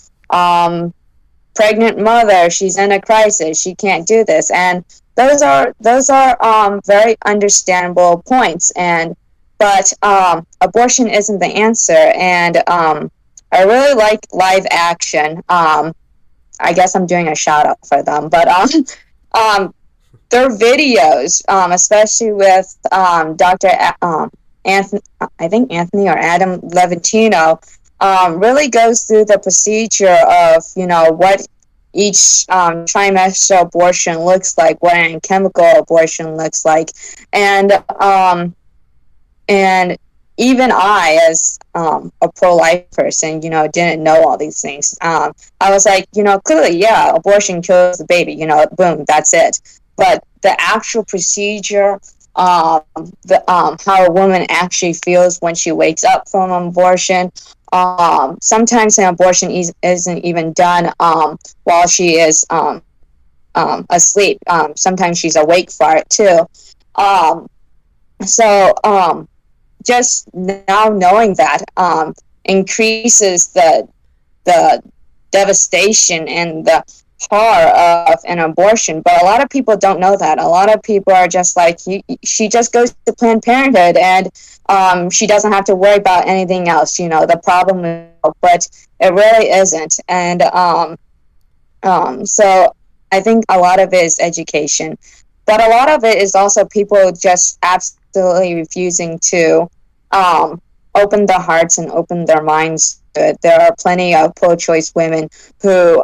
pregnant mother, she's in a crisis, she can't do this. And those are very understandable points. But abortion isn't the answer. And I really like Live Action. I guess I'm doing a shout out for them, but their videos, especially with Dr. Anthony, I think Anthony or Adam Levitino, really goes through the procedure of what each trimester abortion looks like, what an chemical abortion looks like, and even I, as a pro-life person, didn't know all these things. I was like, clearly, yeah, abortion kills the baby, boom, that's it. But the actual procedure, how a woman actually feels when she wakes up from an abortion, sometimes an abortion isn't even done while she is asleep. Sometimes she's awake for it too. So just now knowing that increases the devastation and the horror of an abortion. But a lot of people don't know that. A lot of people are just like, she just goes to Planned Parenthood and she doesn't have to worry about anything else. The problem is, but it really isn't. And so I think a lot of it is education, but a lot of it is also people just absolutely refusing to open their hearts and open their minds to it. There are plenty of pro-choice women who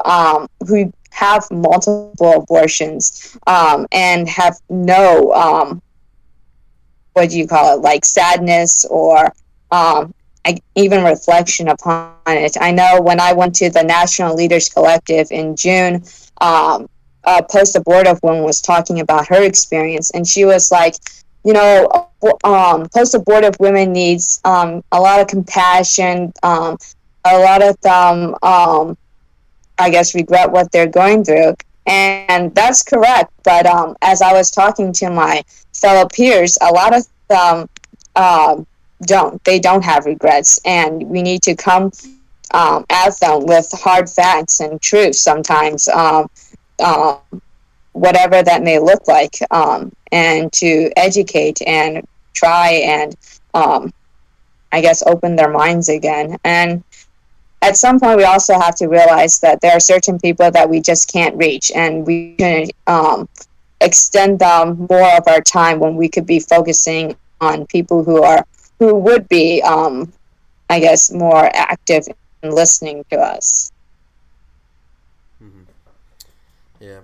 have multiple abortions and have no what do you call it, like sadness or even reflection upon it. I know when I went to the National Leaders Collective in June, a post-abortive woman was talking about her experience, and she was like, post-abortive women needs a lot of compassion, a lot of them I guess regret what they're going through, and that's correct. But as I was talking to my fellow peers, a lot of them don't have regrets, and we need to come at them with hard facts and truth sometimes, whatever that may look like, and to educate and try and I guess open their minds again. And at some point, we also have to realize that there are certain people that we just can't reach, and we can extend them more of our time when we could be focusing on people who would be, I guess, more active in listening to us. Mm-hmm. Yeah.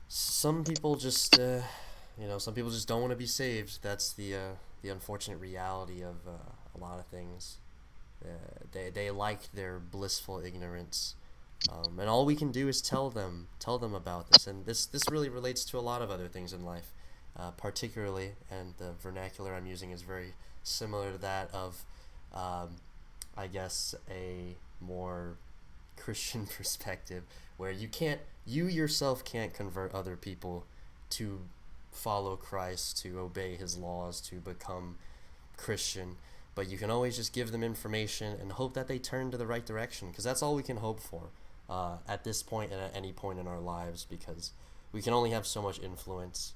Some people just, some people just don't want to be saved. That's the unfortunate reality of a lot of things. They like their blissful ignorance, and all we can do is tell them about this. And this really relates to a lot of other things in life, particularly, and the vernacular I'm using is very similar to that of, I guess, a more Christian perspective, where you yourself can't convert other people to follow Christ, to obey his laws, to become Christian. but you can always just give them information and hope that they turn to the right direction, because that's all we can hope for at this point and at any point in our lives, because we can only have so much influence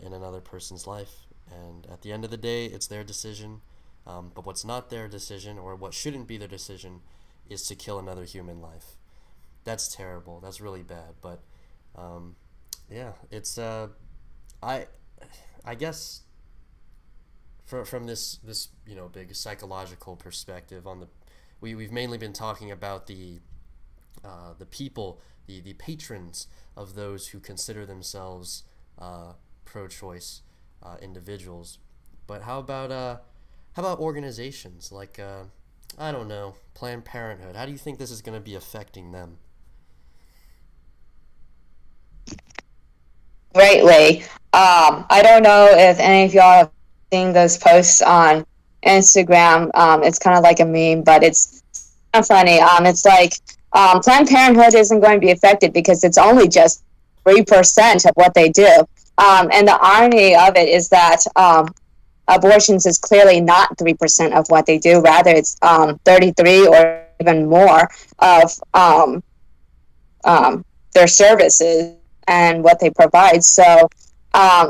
in another person's life, and at the end of the day, it's their decision. But what's not their decision, or what shouldn't be their decision, is to kill another human life. That's terrible. That's really bad. But yeah, it's I guess from this big psychological perspective on we've mainly been talking about the people, the patrons of those who consider themselves pro-choice individuals. But how about organizations like I don't know, Planned Parenthood? How do you think this is going to be affecting them? Greatly. I don't know if any of y'all have seen those posts on Instagram. It's kind of like a meme, but it's kind of funny. It's like Planned Parenthood isn't going to be affected because it's only just 3% of what they do. And the irony of it is that abortions is clearly not 3% of what they do. Rather, it's 33 or even more of their services and what they provide. So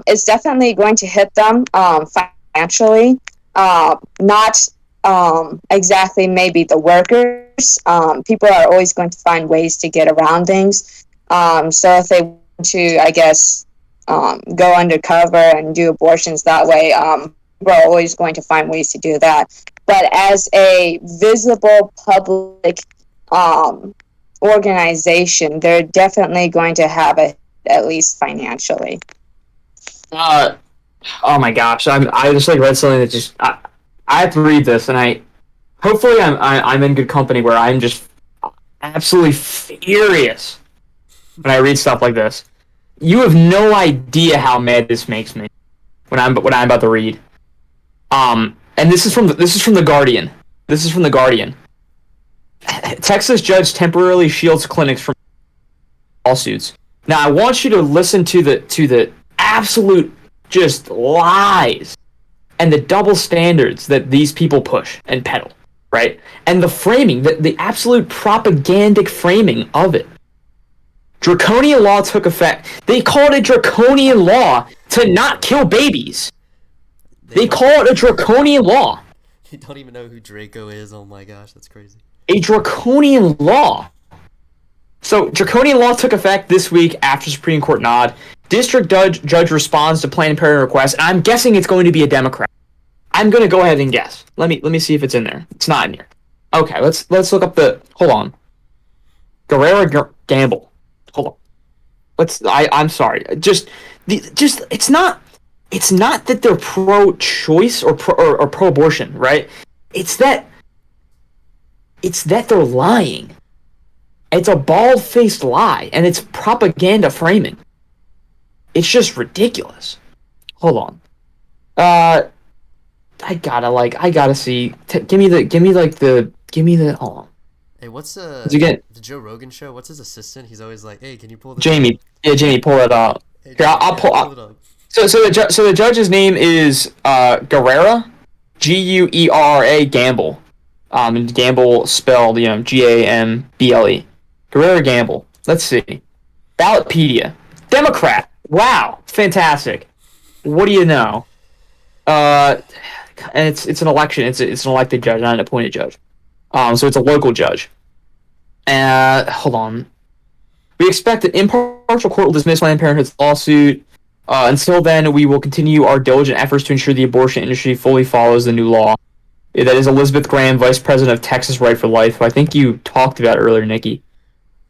it's definitely going to hit them financially, not exactly maybe the workers. People are always going to find ways to get around things. So if they want to, I guess, go undercover and do abortions that way, people are always going to find ways to do that. But as a visible public organization, they're definitely going to have it, at least financially. Oh my gosh! I just like read something that just I have to read this, and hopefully I'm in good company where I'm just absolutely furious when I read stuff like this. You have no idea how mad this makes me when I'm about to read. And this is from the Guardian. This is from the Guardian. Texas judge temporarily shields clinics from lawsuits. Now I want you to listen to the absolute just lies and the double standards that these people push and peddle, right? And the framing, the absolute propagandic framing of it. Draconian law took effect. They called it draconian law to not kill babies. They call it a draconian law. You don't even know who Draco is. Oh my gosh, that's crazy. A draconian law. So, draconian law took effect this week after Supreme Court nod. District judge responds to Planned Parenthood request, and I'm guessing it's going to be a Democrat. I'm going to go ahead and guess. Let me see if it's in there. It's not in here. Okay, let's look up hold on. Guerrero Gamble. Hold on. I'm sorry. It's not that they're pro-choice or pro-abortion, right? It's that they're lying. It's a bald-faced lie, and it's propaganda framing. It's just ridiculous. Hold on. I gotta see. Give me the. Hold on. Hey, what's the Joe Rogan show? What's his assistant? He's always like, "Hey, can you pull this Jamie? up?" Yeah, Jamie, pull it up. Hey, Here, Jamie, I'll pull it up. So the judge's name is Guerrera, Guerra Gamble, and Gamble spelled Gamble. Guerrera Gamble. Let's see. Ballotpedia. Democrat. Wow, fantastic. What do you know? And it's an election. It's an elected judge, not an appointed judge. So it's a local judge. Hold on. We expect an impartial court will dismiss Planned Parenthood's lawsuit. Until then, we will continue our diligent efforts to ensure the abortion industry fully follows the new law. That is Elizabeth Graham, Vice President of Texas Right for Life, who I think you talked about earlier, Nikki.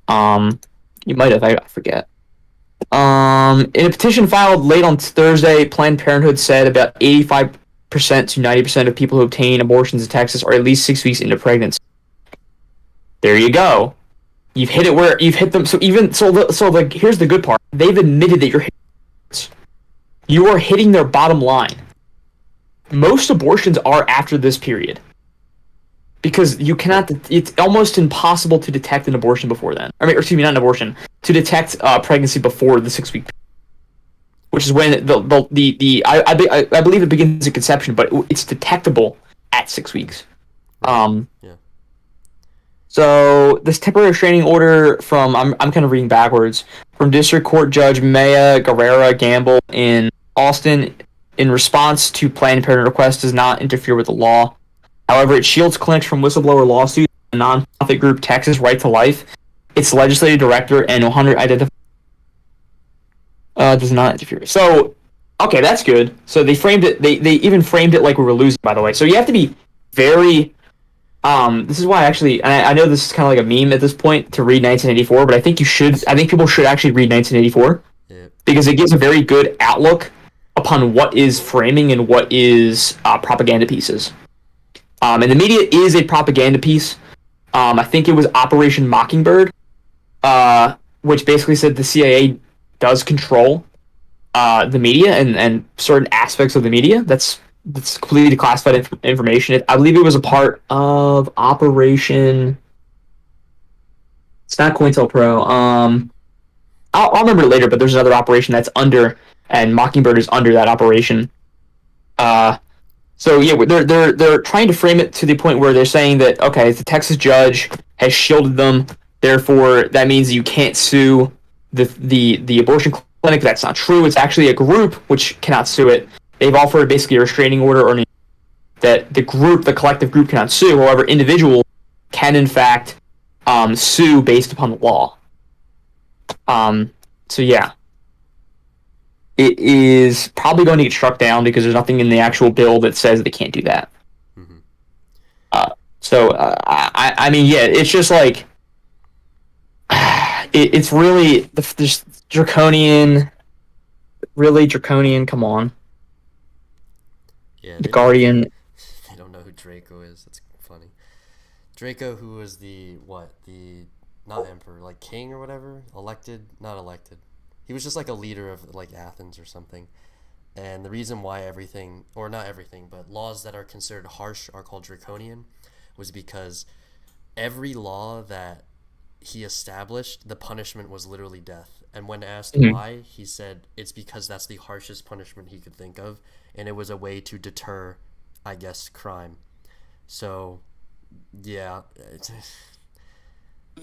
You might have, I forget. In a petition filed late on Thursday, Planned Parenthood said about 85% to 90% of people who obtain abortions in Texas are at least 6 weeks into pregnancy. There you go. You've hit it where you've hit them. So here's the good part. They've admitted that you are hitting their bottom line. Most abortions are after this period. Because you cannot, it's almost impossible to detect an abortion before then. Not an abortion, to detect pregnancy before the 6 week period. Which is when I believe it begins at conception, but it's detectable at 6 weeks. Yeah. So this temporary restraining order from I'm kind of reading backwards from District Court Judge Maya Guerrera Gamble in Austin in response to Planned Parenthood request does not interfere with the law. However, it shields clinics from whistleblower lawsuits. The nonprofit group Texas Right to Life, its legislative director and 100 identified does not interfere. So, okay, that's good. So they framed it. They even framed it like we were losing. By the way, so you have to be very. This is why actually, and I know this is kind of like a meme at this point to read 1984, but I think you should. I think people should actually read 1984 because it gives a very good outlook upon what is framing and what is propaganda pieces. And the media is a propaganda piece. I think it was Operation Mockingbird, which basically said the CIA does control the media and certain aspects of the media. That's completely classified information. I believe it was a part of Operation. It's not COINTELPRO. I'll remember it later, but there's another operation that's under, and Mockingbird is under that operation. So yeah, they're trying to frame it to the point where they're saying that okay, the Texas judge has shielded them, therefore that means you can't sue the abortion clinic. That's not true. It's actually a group which cannot sue it. They've offered basically a restraining order or that the collective group cannot sue. However, individuals can in fact sue based upon the law. So yeah. It is probably going to get struck down because there's nothing in the actual bill that says they can't do that. Mm-hmm. I mean, yeah, it's just like it's really this draconian, really draconian. Come on, Yeah. the Guardian. They don't know who Draco is. That's funny. Draco, who was the not emperor, like king or whatever, not elected. He was just like a leader of like Athens or something. And the reason why everything, or not everything, but laws that are considered harsh are called draconian was because every law that he established, the punishment was literally death. And when asked why, he said it's because that's the harshest punishment he could think of. And it was a way to deter, I guess, crime. So, yeah.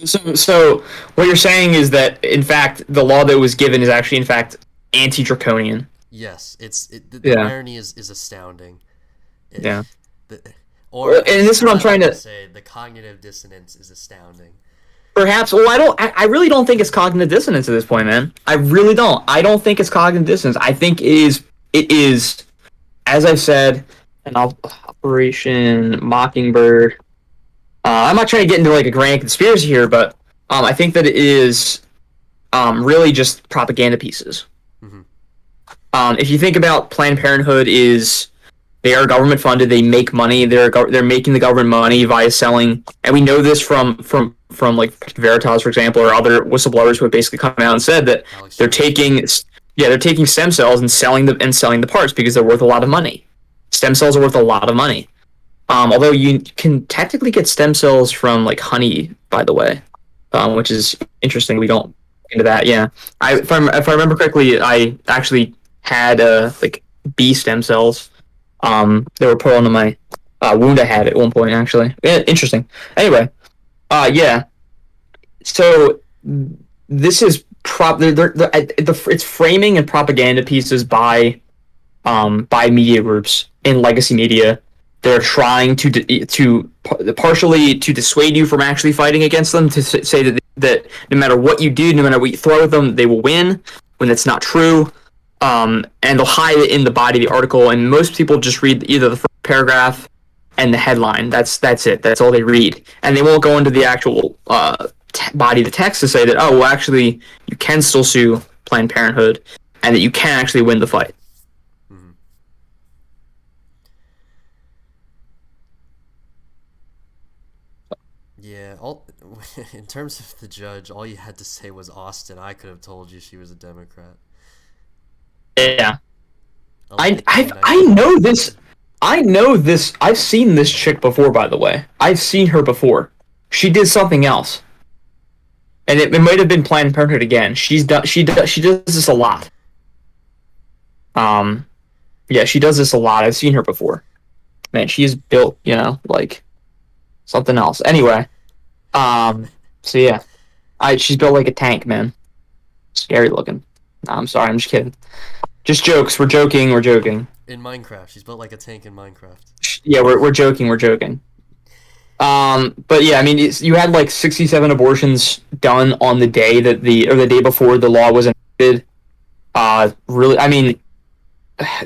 So what you're saying is that in fact the law that was given is actually in fact anti-draconian. Yes, the irony is astounding. Yeah. Or and this is what I'm trying to say. The cognitive dissonance is astounding. Perhaps. Well, I really don't think it's cognitive dissonance at this point, man. I really don't. I don't think it's cognitive dissonance. I think it is, as I've said, an Operation Mockingbird. I'm not trying to get into like a grand conspiracy here, but I think that it is really just propaganda pieces. Mm-hmm. If you think about Planned Parenthood, they are government funded. They make money. They're making the government money via selling, and we know this from like Veritas, for example, or other whistleblowers who have basically come out and said that they're taking stem cells and selling the parts because they're worth a lot of money. Stem cells are worth a lot of money. Although you can technically get stem cells from like honey, by the way, which is interesting. We don't get into that. Yeah, if I remember correctly, I actually had like bee stem cells. They were put onto my wound I had at one point. Actually, yeah, interesting. Anyway, yeah. So this is it's framing and propaganda pieces by media groups in legacy media. They're trying to partially to dissuade you from actually fighting against them, to say that no matter what you do, no matter what you throw at them, they will win, when that's not true. And they'll hide it in the body of the article, and most people just read either the first paragraph and the headline. That's it. That's all they read, and they won't go into the actual body of the text to say that, oh, well, actually, you can still sue Planned Parenthood, and that you can actually win the fight. Yeah, in terms of the judge, all you had to say was Austin. I could have told you she was a Democrat. Yeah, I know this. I know this. I've seen this chick before. By the way, I've seen her before. She did something else, and it might have been Planned Parenthood again. She does this a lot. Yeah, she does this a lot. I've seen her before. man, she is built, like something else. Anyway, so yeah, she's built like a tank, man. Scary looking. No, I'm sorry, I'm just kidding. Just jokes. We're joking. We're joking. In Minecraft, she's built like a tank in Minecraft. Yeah, we're joking. We're joking. But yeah, I mean, you had like 67 abortions done on the day the day before the law was enacted. Really, I mean,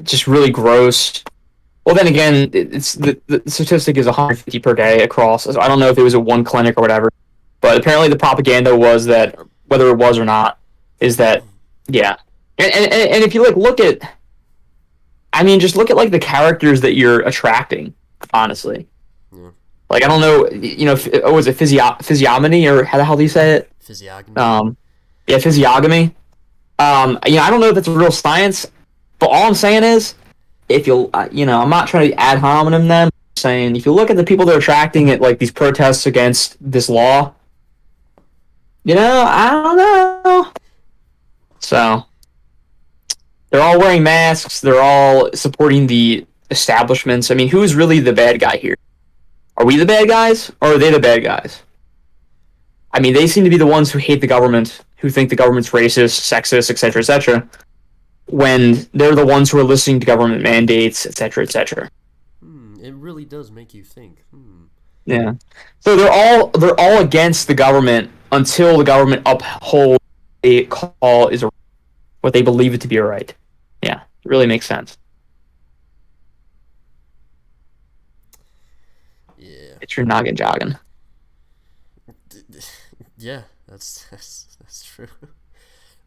just really gross. Well, then again, it's the statistic is 150 per day across. So I don't know if it was at one clinic or whatever, but apparently the propaganda was that, whether it was or not, is that, yeah. And if you like look at, I mean, just look at like the characters that you're attracting, honestly. Yeah. Like, I don't know, was it physiognomy, or how the hell do you say it? Physiognomy. Yeah, physiognomy. I don't know if that's a real science, but all I'm saying is, if you'll, I'm not trying to ad hominem them. I'm saying, if you look at the people they're attracting at like these protests against this law, I don't know. So they're all wearing masks. They're all supporting the establishments. I mean, who's really the bad guy here? Are we the bad guys, or are they the bad guys? I mean, they seem to be the ones who hate the government, who think the government's racist, sexist, etc., etc., when they're the ones who are listening to government mandates, etc., etc. It really does make you think. Yeah. So they're all against the government until the government upholds a call is what they believe it to be right. Yeah, it really makes sense. Yeah. It's your noggin jogging. Yeah, that's true.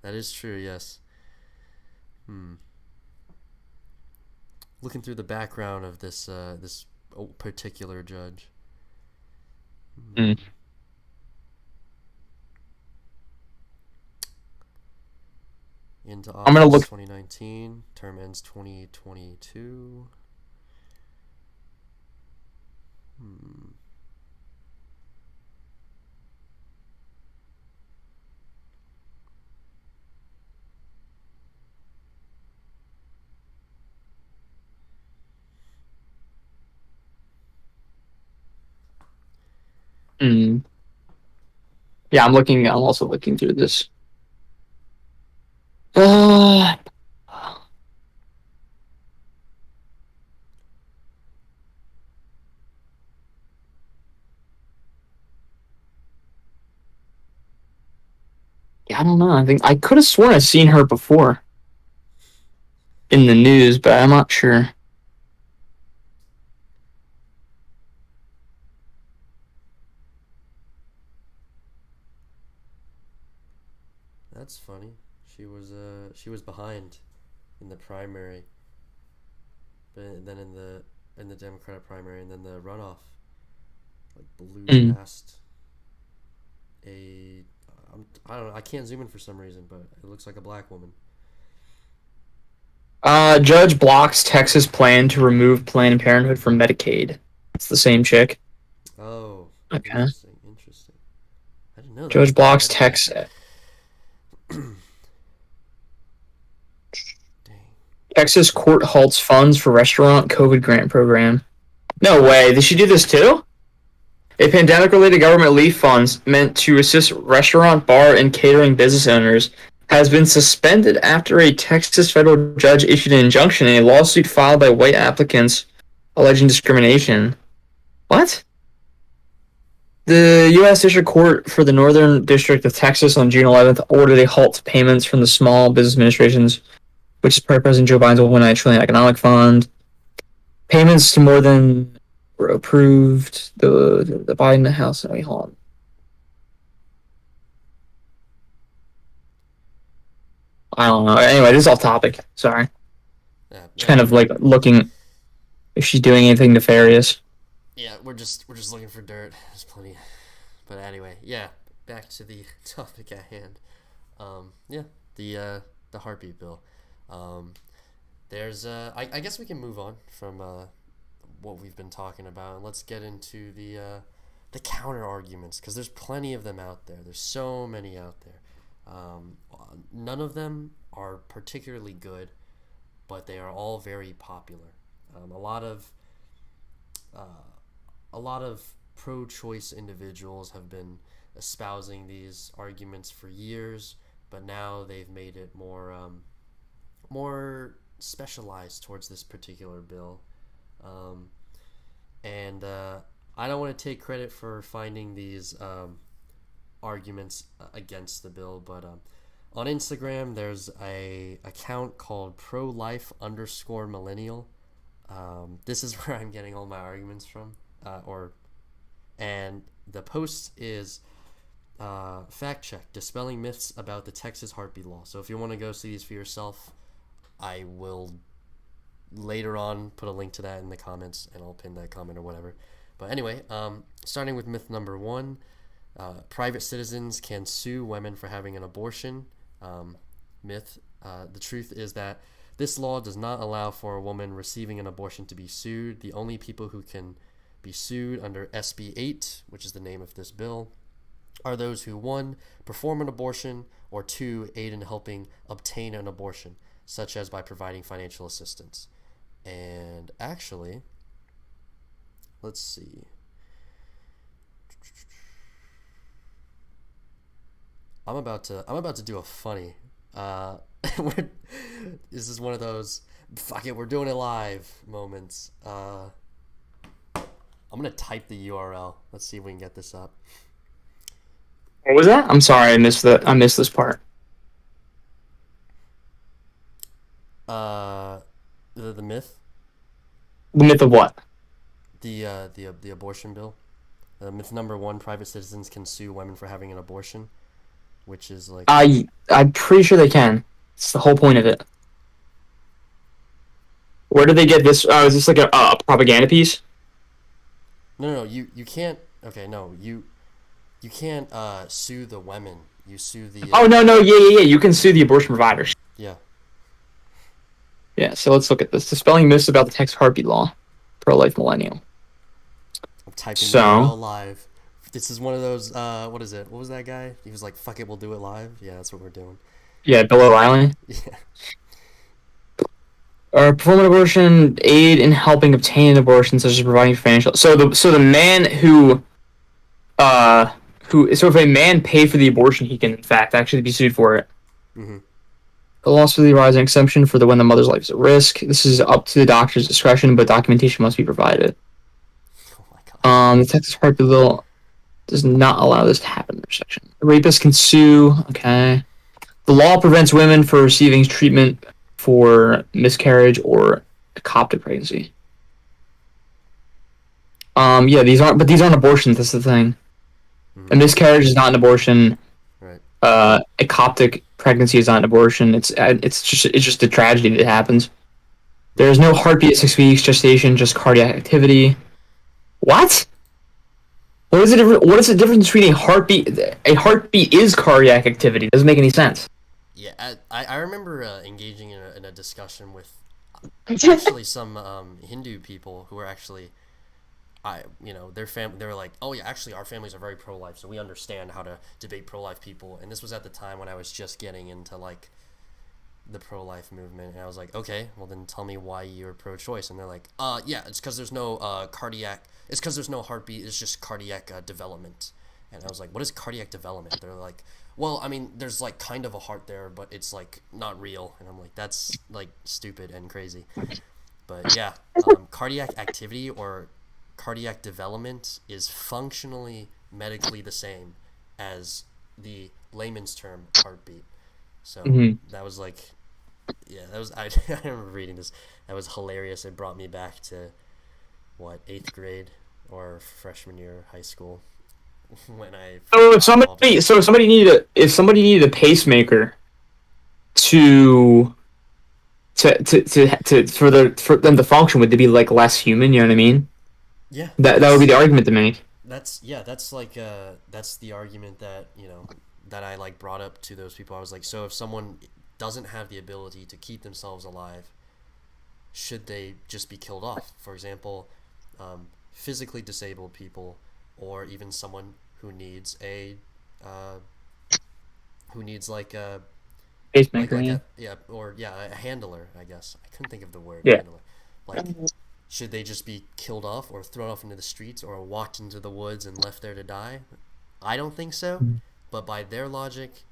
That is true. Yes. Looking through the background of this particular judge. Into office I'm gonna look. 2019. Term ends 2022. Yeah, I'm also looking through this. Uh, yeah, I don't know. I think I could have sworn I've seen her before in the news, but I'm not sure. That's funny. She was behind in the primary, but then in the Democratic primary, and then the runoff, like blew past a. I don't know. I can't zoom in for some reason, but it looks like a black woman. Judge blocks Texas plan to remove Planned Parenthood from Medicaid. It's the same chick. Oh, Okay. interesting. I didn't know that. Judge blocks Texas. Texas court halts funds for restaurant COVID grant program. No way. Did she do this too? A pandemic-related government relief funds meant to assist restaurant, bar, and catering business owners has been suspended after a Texas federal judge issued an injunction in a lawsuit filed by white applicants alleging discrimination. What? The U.S. District Court for the Northern District of Texas on June 11th ordered a halt to payments from the Small Business Administration's, which is President Joe Biden's $1.9 trillion economic fund. Payments to more than were approved. The Biden House. Wait, hold on. I don't know. Anyway, this is off topic. Sorry. Yeah, Just kind of like looking if she's doing anything nefarious. Yeah, we're just looking for dirt. There's plenty. But anyway, yeah. Back to the topic at hand. Yeah, the heartbeat bill. There's I guess we can move on from what we've been talking about, and let's get into the counter arguments, because there's plenty of them out there. There's so many out there. None of them are particularly good, but they are all very popular. A lot of a lot of pro-choice individuals have been espousing these arguments for years, but now they've made it more specialized towards this particular bill. Um, and I don't want to take credit for finding these arguments against the bill, but on Instagram there's a account called pro-life_millennial. This is where I'm getting all my arguments from, and the post is fact check dispelling myths about the Texas heartbeat law. So if you want to go see these for yourself, I will later on put a link to that in the comments, and I'll pin that comment or whatever. But anyway, starting with myth number 1, private citizens can sue women for having an abortion. Myth. The truth is that this law does not allow for a woman receiving an abortion to be sued. The only people who can be sued under SB 8, which is the name of this bill, are those who 1. Perform an abortion, or 2. Aid in helping obtain an abortion, such as by providing financial assistance. And actually, let's see. I'm about to do a funny. This is one of those fuck it, we're doing it live moments. I'm gonna type the URL. Let's see if we can get this up. What was that? I'm sorry, I missed this part. The myth. The myth of what? The abortion bill. Myth number 1: private citizens can sue women for having an abortion, which is like I'm pretty sure they can. It's the whole point of it. Where did they get this? Is this like a propaganda piece? no, you can't. Okay, no, you can't sue the women. You sue the. Oh no, yeah. You can sue the abortion providers. Yeah. Yeah. So let's look at this. Dispelling myths about the Texas heartbeat law. Pro-life millennial. I'm typing URL live. This is one of those. What is it? What was that guy? He was like, "Fuck it, we'll do it live." Yeah, that's what we're doing. Yeah, Bill O'Reilly. Yeah. Perform an abortion, aid in helping obtain an abortion, such as providing financial. So the man who so if a man paid for the abortion, he can in fact actually be sued for it. Mm-hmm. The laws for the arising exemption for when the mother's life is at risk. This is up to the doctor's discretion, but documentation must be provided. Oh my god. The Texas heartbeat bill does not allow this to happen in their section. A rapist can sue. Okay. The law prevents women from receiving treatment for miscarriage or ectopic pregnancy. Yeah, these aren't abortions. That's the thing. Mm-hmm. A miscarriage is not an abortion. Right. Ectopic pregnancy is not an abortion. It's just a tragedy that happens. There is no heartbeat at 6 weeks gestation, just cardiac activity. What? What is the difference between a heartbeat? A heartbeat is cardiac activity. It doesn't make any sense. Yeah, I remember engaging in a discussion with actually some Hindu people who were actually, they were like, oh yeah, actually our families are very pro-life, so we understand how to debate pro-life people. And this was at the time when I was just getting into like the pro-life movement, and I was like, okay, well then tell me why you're pro-choice. And they're like, yeah, it's because there's no it's because there's no heartbeat, it's just cardiac development. And I was like, what is cardiac development? They're like, well, I mean, there's like kind of a heart there, but it's like not real. And I'm like, that's like stupid and crazy. But yeah, cardiac activity or cardiac development is functionally medically the same as the layman's term heartbeat. So that was like, yeah, that was I remember reading this. That was hilarious. It brought me back to what, 8th grade or freshman year of high school. When I if somebody needed a pacemaker to for them to function, would they be like less human? You know what I mean? Yeah. That would be the argument to make. That's like that's the argument that that I like brought up to those people. I was like, so if someone doesn't have the ability to keep themselves alive, should they just be killed off? For example, physically disabled people, or even someone who needs a Pacemaker, a handler, I guess. I couldn't think of the word. Yeah. Handler. Like, should they just be killed off or thrown off into the streets or walked into the woods and left there to die? I don't think so, but by their logic,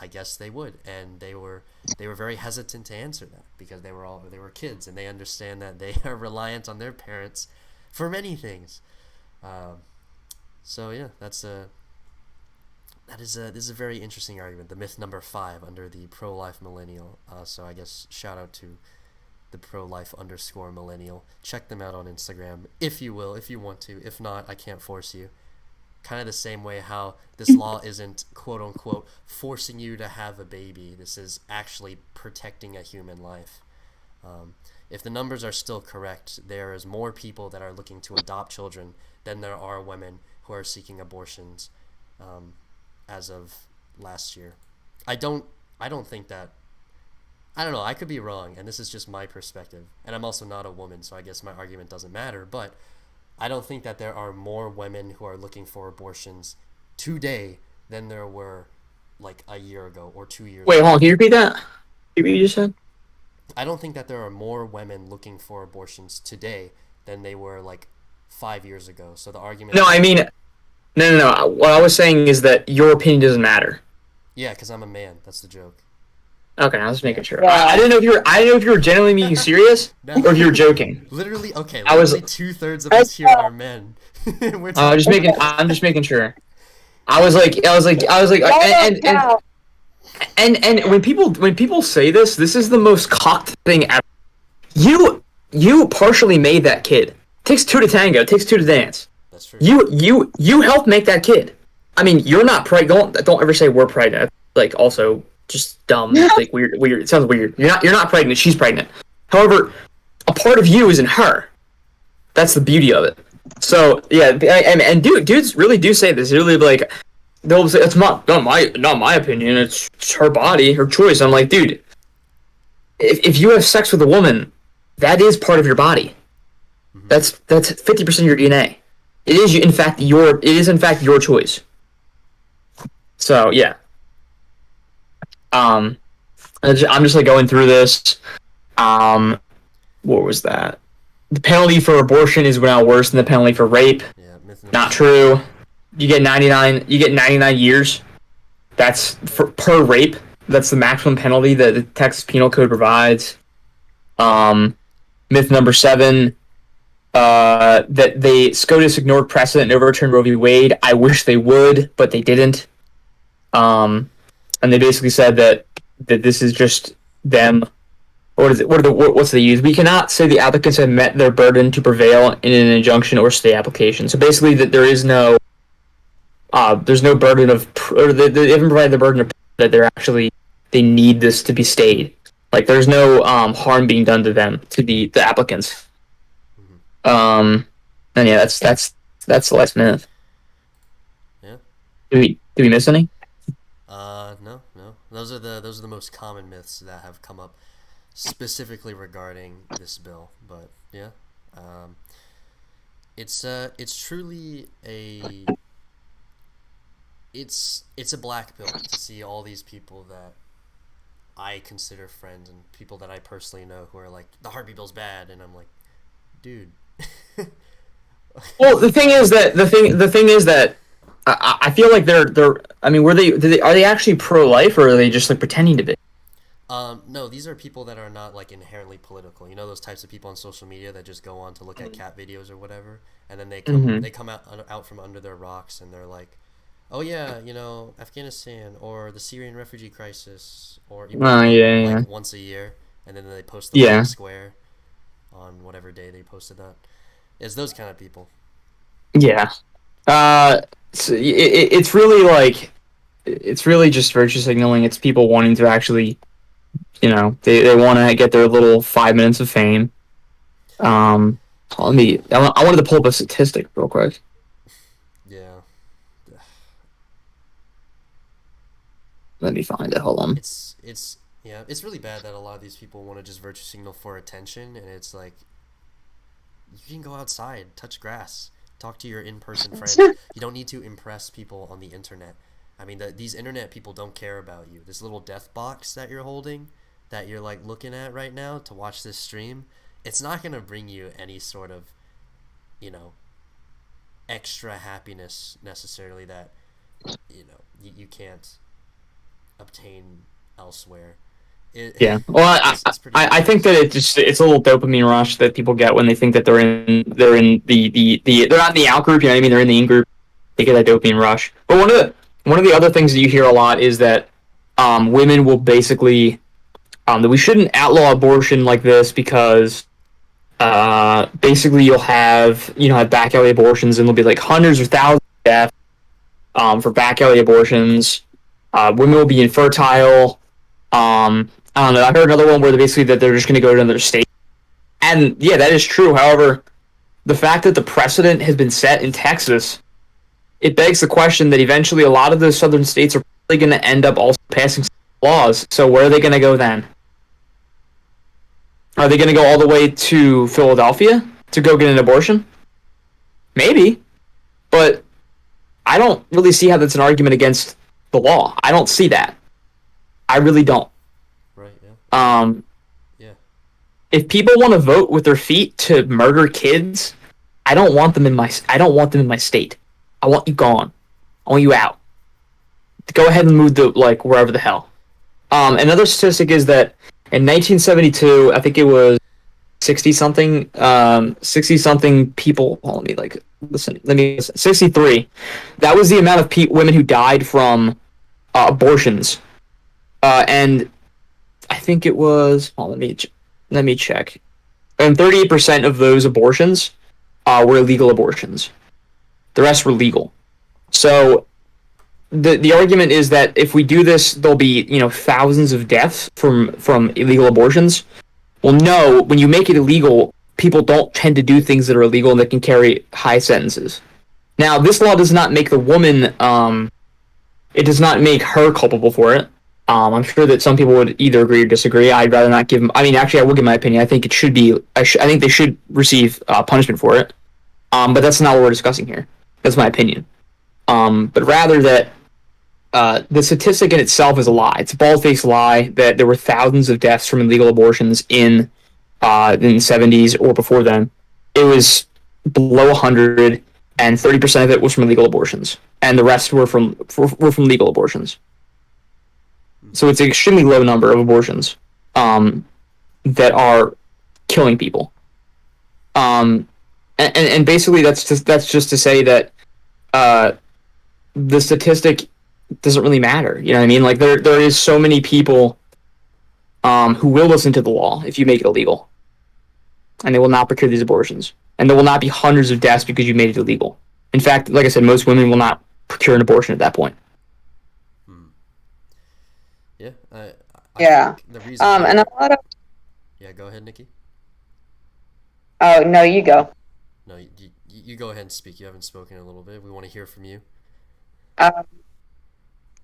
I guess they would, and they were very hesitant to answer that because they were kids and they understand that they are reliant on their parents for many things. So yeah, this is a very interesting argument. The myth number 5 under the pro-life millennial. So I guess shout out to the pro-life underscore millennial. Check them out on Instagram if you will, if you want to. If not, I can't force you. Kind of the same way how this law isn't quote unquote forcing you to have a baby. This is actually protecting a human life. If the numbers are still correct, there is more people that are looking to adopt children than there are women who are seeking abortions, as of last year. I don't think that. I don't know. I could be wrong, and this is just my perspective. And I'm also not a woman, so I guess my argument doesn't matter. But I don't think that there are more women who are looking for abortions today than there were like a year ago or 2 years Wait, ago. hold on. Can you repeat that? Repeat what you just said? I don't think that there are more women looking for abortions today than they were like 5 years ago. So the argument. No, I mean, no. What I was saying is that your opinion doesn't matter. Yeah, because I'm a man. That's the joke. Okay, I was making sure. Yeah. I didn't know if you were. I didn't know if you were genuinely being serious No. or if you were joking. Literally, okay. I was- Literally 2/3 of us here are men. We're I'm just making sure. I was like, and when people say this is the most cocked thing ever. You partially made that kid. It takes two to tango. It takes two to dance. That's true. You helped make that kid. I mean, you're not pregnant. Don't ever say we're pregnant. Like, also just dumb. Like weird. It sounds weird. You're not pregnant. She's pregnant. However, a part of you is in her. That's the beauty of it. So yeah, and dudes really do say this. They really like, they'll say it's not my opinion. It's her body, her choice. I'm like, dude, if you have sex with a woman, that is part of your body. That's 50% of your DNA. It is in fact your choice. So yeah. I'm just like going through this. What was that? The penalty for abortion is now worse than the penalty for rape. Yeah, Not true. You get 99 years. That's per rape. That's the maximum penalty that the Texas Penal Code provides. Myth number 7, that SCOTUS ignored precedent and overturned Roe v. Wade. I wish they would, but they didn't. And they basically said that this is just them. What's they use? We cannot say the applicants have met their burden to prevail in an injunction or stay application. So basically, that there is no, there's no burden of, or they haven't provided the burden of that they need this to be stayed. Like, there's no harm being done to them, to the applicants. And yeah, that's the last myth. Yeah. Did we miss any? No. Those are the most common myths that have come up specifically regarding this bill. But yeah, it's truly it's a black pill to see all these people that I consider friends and people that I personally know who are like, the heartbeat bill's bad, and I'm like, dude. Well, the thing is that I feel like they're. I mean, are they actually pro-life, or are they just like pretending to be? No, these are people that are not like inherently political. You know, those types of people on social media that just go on to look at cat videos or whatever, and then they come out from under their rocks and they're like, oh yeah, you know, Afghanistan or the Syrian refugee crisis or like once a year, and then they post the Black Square on whatever day they posted that. It's those kind of people. Yeah. So it's really like, it's really just virtue signaling. It's people wanting to actually, you know, they want to get their little 5 minutes of fame. I wanted to pull up a statistic real quick. Yeah. Let me find it. Hold on. It's really bad that a lot of these people want to just virtue signal for attention, and it's like, you can go outside, touch grass, talk to your in-person friend. You don't need to impress people on the internet. I mean, these internet people don't care about you. This little death box that you're holding, that you're like looking at right now to watch this stream, it's not going to bring you any sort of, you know, extra happiness necessarily that, you know, you can't obtain elsewhere. Yeah. Well, It's pretty I think ridiculous. that it's a little dopamine rush that people get when they think that they're in the they're not in the out group. You know what I mean? They're in the in group. They get that dopamine rush. But one of the other things that you hear a lot is that women will basically that we shouldn't outlaw abortion like this because basically you'll have back alley abortions and there'll be like hundreds or thousands of deaths for back alley abortions. Women will be infertile. I don't know. I heard another one where basically that they're just going to go to another state, and yeah, that is true. However, the fact that the precedent has been set in Texas, it begs the question that eventually a lot of those southern states are probably going to end up also passing laws. So where are they going to go then? Are they going to go all the way to Philadelphia to go get an abortion? Maybe, but I don't really see how that's an argument against the law. I don't see that. I really don't. Right, yeah. Um, Yeah. if people want to vote with their feet to murder kids, I don't want them in my state. I want you gone. I want you out. Go ahead and move to like wherever the hell. Another statistic is that in 1972, I think it was 60 something people. Oh, let me like listen. Let me listen. 63. That was the amount of women who died from abortions, and I think it was. Oh, let me check. And 38% of those abortions were illegal abortions. The rest were legal. So the argument is that if we do this, there'll be thousands of deaths from illegal abortions. Well, no. When you make it illegal, people don't tend to do things that are illegal and that can carry high sentences. Now, this law does not make the woman. It does not make her culpable for it. I'm sure that some people would either agree or disagree. I'd rather not give them. I mean, actually, I will give my opinion. I think it should be. I think they should receive punishment for it. But that's not what we're discussing here. That's my opinion. But rather that the statistic in itself is a lie. It's a bald-faced lie that there were thousands of deaths from illegal abortions in the 70s or before then. It was below 100, and 30% of it was from illegal abortions, and the rest were from legal abortions. So it's an extremely low number of abortions that are killing people. And basically that's just to say that the statistic doesn't really matter. You know what I mean? Like there is so many people who will listen to the law if you make it illegal, and they will not procure these abortions, and there will not be hundreds of deaths because you made it illegal. In fact, like I said, most women will not procure an abortion at that point. Yeah. Yeah. think the reason. And a lot of. Yeah, go ahead, Nikki. Oh no, you go. No, you go ahead and speak. You haven't spoken in a little bit. We want to hear from you. Um,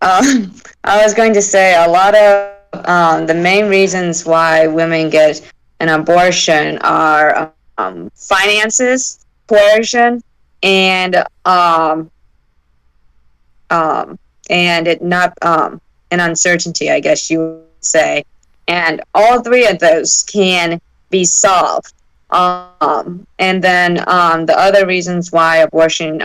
I was going to say a lot of the main reasons why women get an abortion are finances, coercion, and it not an uncertainty, I guess you would say. And all three of those can be solved. And then the other reasons why abortion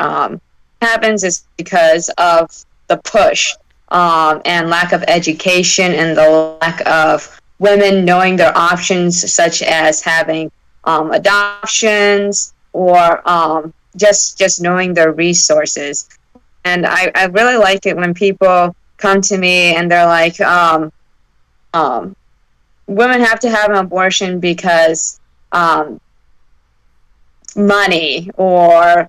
happens is because of the push and lack of education and the lack of women knowing their options, such as having adoptions or just knowing their resources. And I really like it when people come to me and they're like, women have to have an abortion because money, or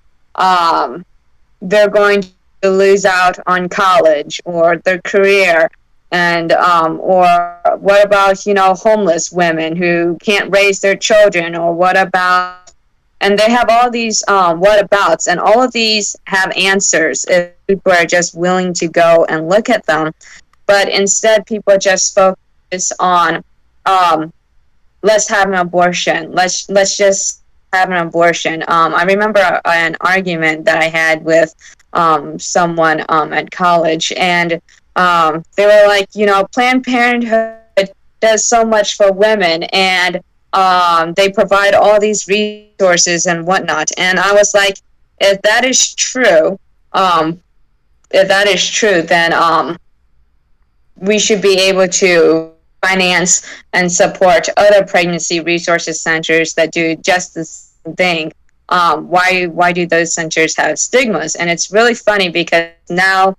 they're going to lose out on college or their career, and or what about homeless women who can't raise their children, or what about, and they have all these what abouts, and all of these have answers if people are just willing to go and look at them. But instead people just focus on let's have an abortion, let's just have an abortion. I remember an argument that I had with someone at college, and they were like, Planned Parenthood does so much for women, and they provide all these resources and whatnot. And I was like, if that is true, then we should be able to finance and support other pregnancy resources centers that do just the same thing. Why do those centers have stigmas? And it's really funny because now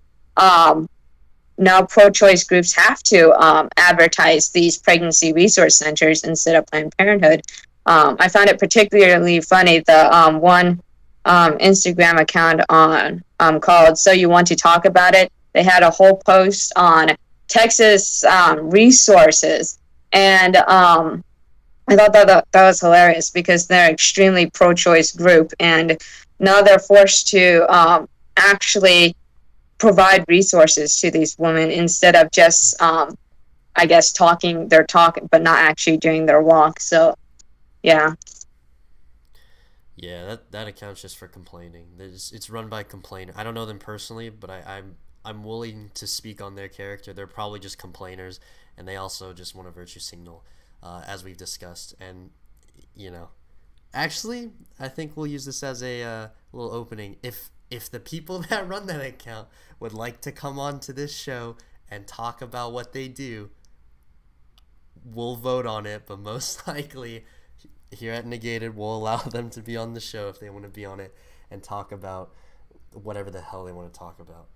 pro-choice groups have to advertise these pregnancy resource centers instead of Planned Parenthood. I found it particularly funny, the one Instagram account on called So You Want to Talk About It. They had a whole post on Texas resources, and I thought that was hilarious because they're an extremely pro-choice group, and now they're forced to actually provide resources to these women instead of just, I guess, talking their talk, but not actually doing their walk. So, yeah. Yeah, that account's just for complaining. It's run by complainer. I don't know them personally, but I'm willing to speak on their character. They're probably just complainers, and they also just want a virtue signal, as we've discussed. And actually, I think we'll use this as a little opening. If the people that run that account would like to come on to this show and talk about what they do, we'll vote on it. But most likely, here at Negated, we'll allow them to be on the show if they want to be on it and talk about whatever the hell they want to talk about.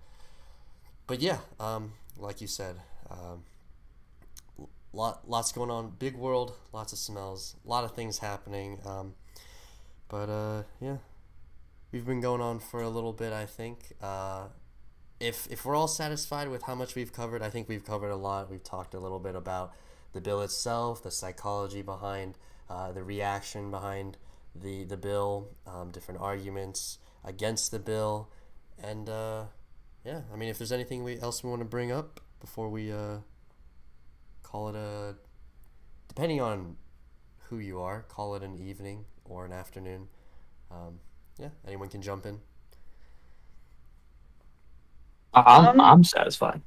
But yeah, like you said, lots going on. Big world, lots of smells, a lot of things happening. But yeah, we've been going on for a little bit, I think. If we're all satisfied with how much we've covered, I think we've covered a lot. We've talked a little bit about the bill itself, the psychology behind, the reaction behind the bill, different arguments against the bill, and yeah, I mean, if there's anything else we want to bring up before we call it depending on who you are, call it an evening or an afternoon. Yeah, anyone can jump in. I'm satisfied.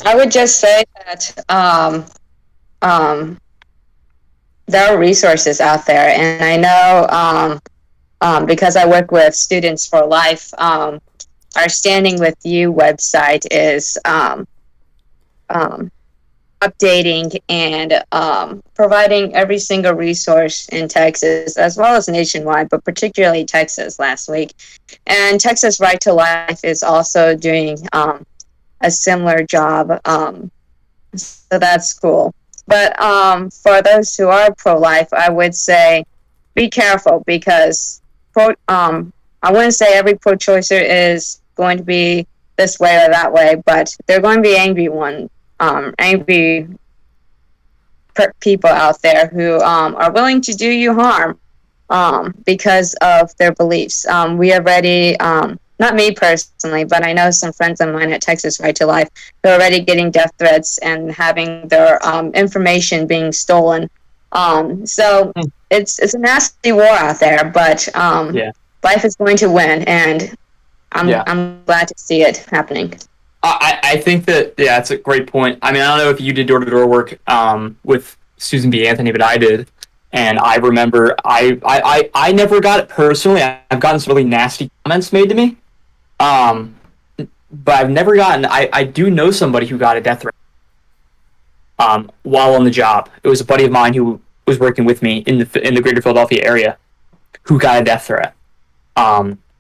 I would just say that there are resources out there, and I know because I work with Students for Life, our Standing With You website is updating and providing every single resource in Texas, as well as nationwide, but particularly Texas last week. And Texas Right to Life is also doing a similar job. So that's cool. But for those who are pro-life, I would say be careful, because I wouldn't say every pro-choicer is going to be this way or that way, but they're going to be angry people out there who are willing to do you harm because of their beliefs. We already, not me personally, but I know some friends of mine at Texas Right to Life who are already getting death threats and having their information being stolen. So it's a nasty war out there, but life is going to win, and I'm glad to see it happening. I think that, it's a great point. I mean, I don't know if you did door-to-door work with Susan B. Anthony, but I did. And I remember I never got it personally. I've gotten some really nasty comments made to me. But I've never gotten, I do know somebody who got a death threat while on the job. It was a buddy of mine who was working with me in the greater Philadelphia area who got a death threat.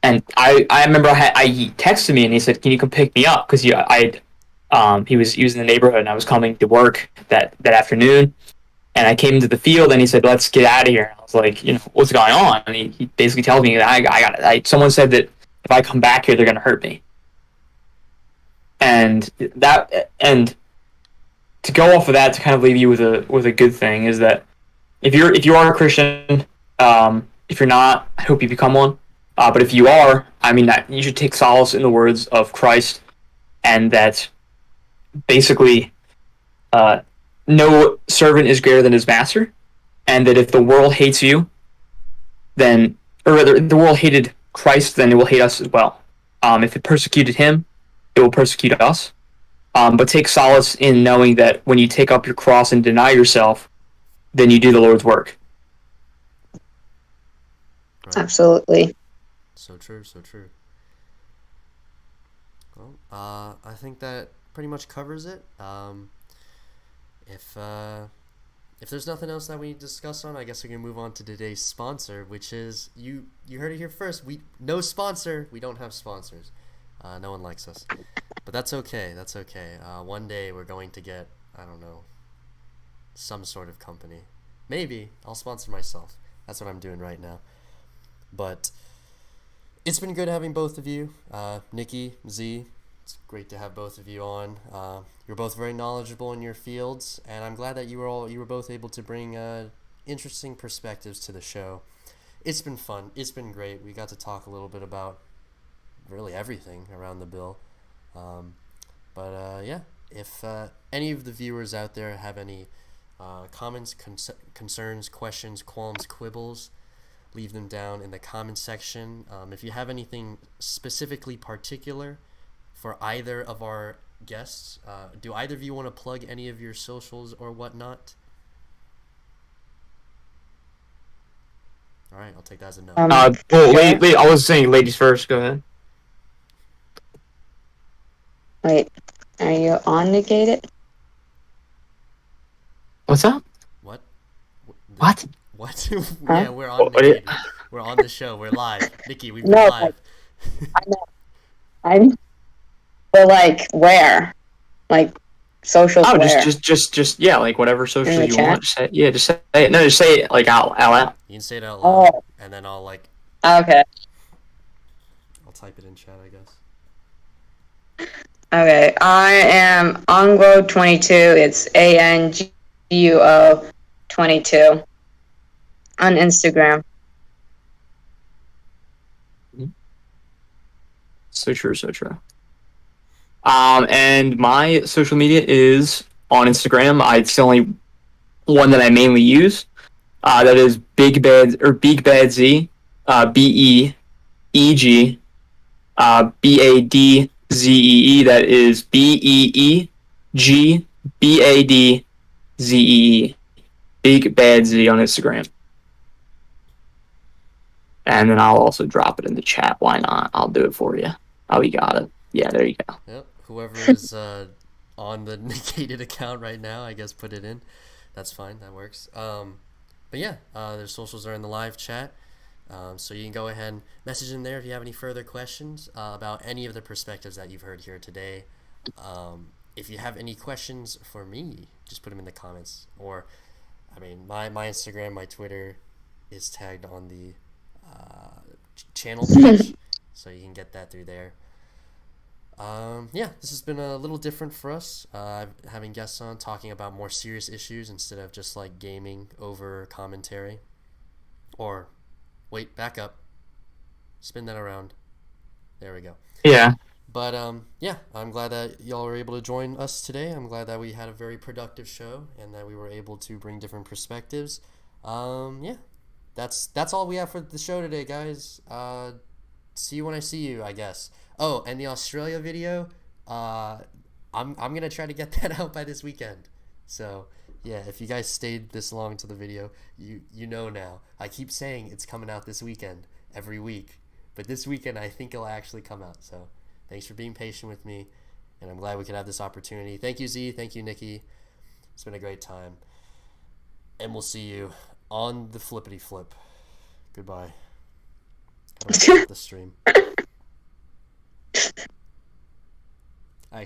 And I remember he texted me and he said, "Can you come pick me up?" Because he was in the neighborhood and I was coming to work that afternoon. And I came into the field and he said, "Let's get out of here." And I was like, "What's going on?" And he basically tells me that someone said that if I come back here, they're going to hurt me. And to go off of that, to kind of leave you with a good thing, is that if you are a Christian, if you're not, I hope you become one. But if you are, I mean, that you should take solace in the words of Christ, and that basically no servant is greater than his master, and that if the world hates you, then, or rather, the world hated Christ, then it will hate us as well. If it persecuted him, it will persecute us. But take solace in knowing that when you take up your cross and deny yourself, then you do the Lord's work. Right. Absolutely. So true, so true. Well, I think that pretty much covers it. If there's nothing else that we need to discuss on, I guess we can move on to today's sponsor, which is you heard it here first. No sponsor. We don't have sponsors. No one likes us, but that's okay. That's okay. One day we're going to get, I don't know, some sort of company. Maybe I'll sponsor myself. That's what I'm doing right now. But it's been good having both of you, Nikki, Z. It's great to have both of you on. You're both very knowledgeable in your fields, and I'm glad that you were both able to bring interesting perspectives to the show. It's been fun. It's been great. We got to talk a little bit about really everything around the bill. Yeah, if any of the viewers out there have any comments, concerns, questions, qualms, quibbles, leave them down in the comment section. If you have anything specifically particular for either of our guests, do either of you want to plug any of your socials or whatnot? All right, I'll take that as a no. Well, Sure. wait, I was saying ladies first. Go ahead. Wait, are you on negated? What's up? What? What? What? Yeah, we're on What? Nikki. We're on the show. We're live. Nikki, we've been No, live. I know. But like where? Like socials Oh, where? just yeah, like whatever social the you chat? want. Just say, yeah, just say it. No, just say it like out loud. You can say it out loud, and then I'll Okay. type it in chat, I guess. Okay. I am Onguo22. It's ANGUO 22 on Instagram. So true, so true. And my social media is on Instagram. It's the only one that I mainly use. That is Big Bad Z, BEEG, BADZEE. That is BEEGBADZEE. Big Bad Z on Instagram. And then I'll also drop it in the chat. Why not? I'll do it for you. Oh, you got it. Yeah, there you go. Yep. Whoever is on the negated account right now, I guess put it in. That's fine. That works. But yeah, their socials are in the live chat. So you can go ahead and message in there if you have any further questions about any of the perspectives that you've heard here today. If you have any questions for me, just put them in the comments. Or, I mean, my Instagram, my Twitter is tagged on the channel page, so you can get that through there. Yeah, this has been a little different for us, having guests on talking about more serious issues instead of just like gaming over commentary. Or, wait, back up, spin that around. There we go. Yeah. But yeah, I'm glad that y'all were able to join us today. I'm glad that we had a very productive show and that we were able to bring different perspectives. Yeah, that's all we have for the show today, guys. See you when I see you, I guess. Oh, and the Australia video, I'm gonna try to get that out by this weekend. So yeah, if you guys stayed this long to the video, you know now. I keep saying it's coming out this weekend every week, but this weekend I think it'll actually come out. So thanks for being patient with me, and I'm glad we could have this opportunity. Thank you, Z. Thank you, Nikki. It's been a great time, and we'll see you on the flippity flip. Goodbye. How do I stop the stream?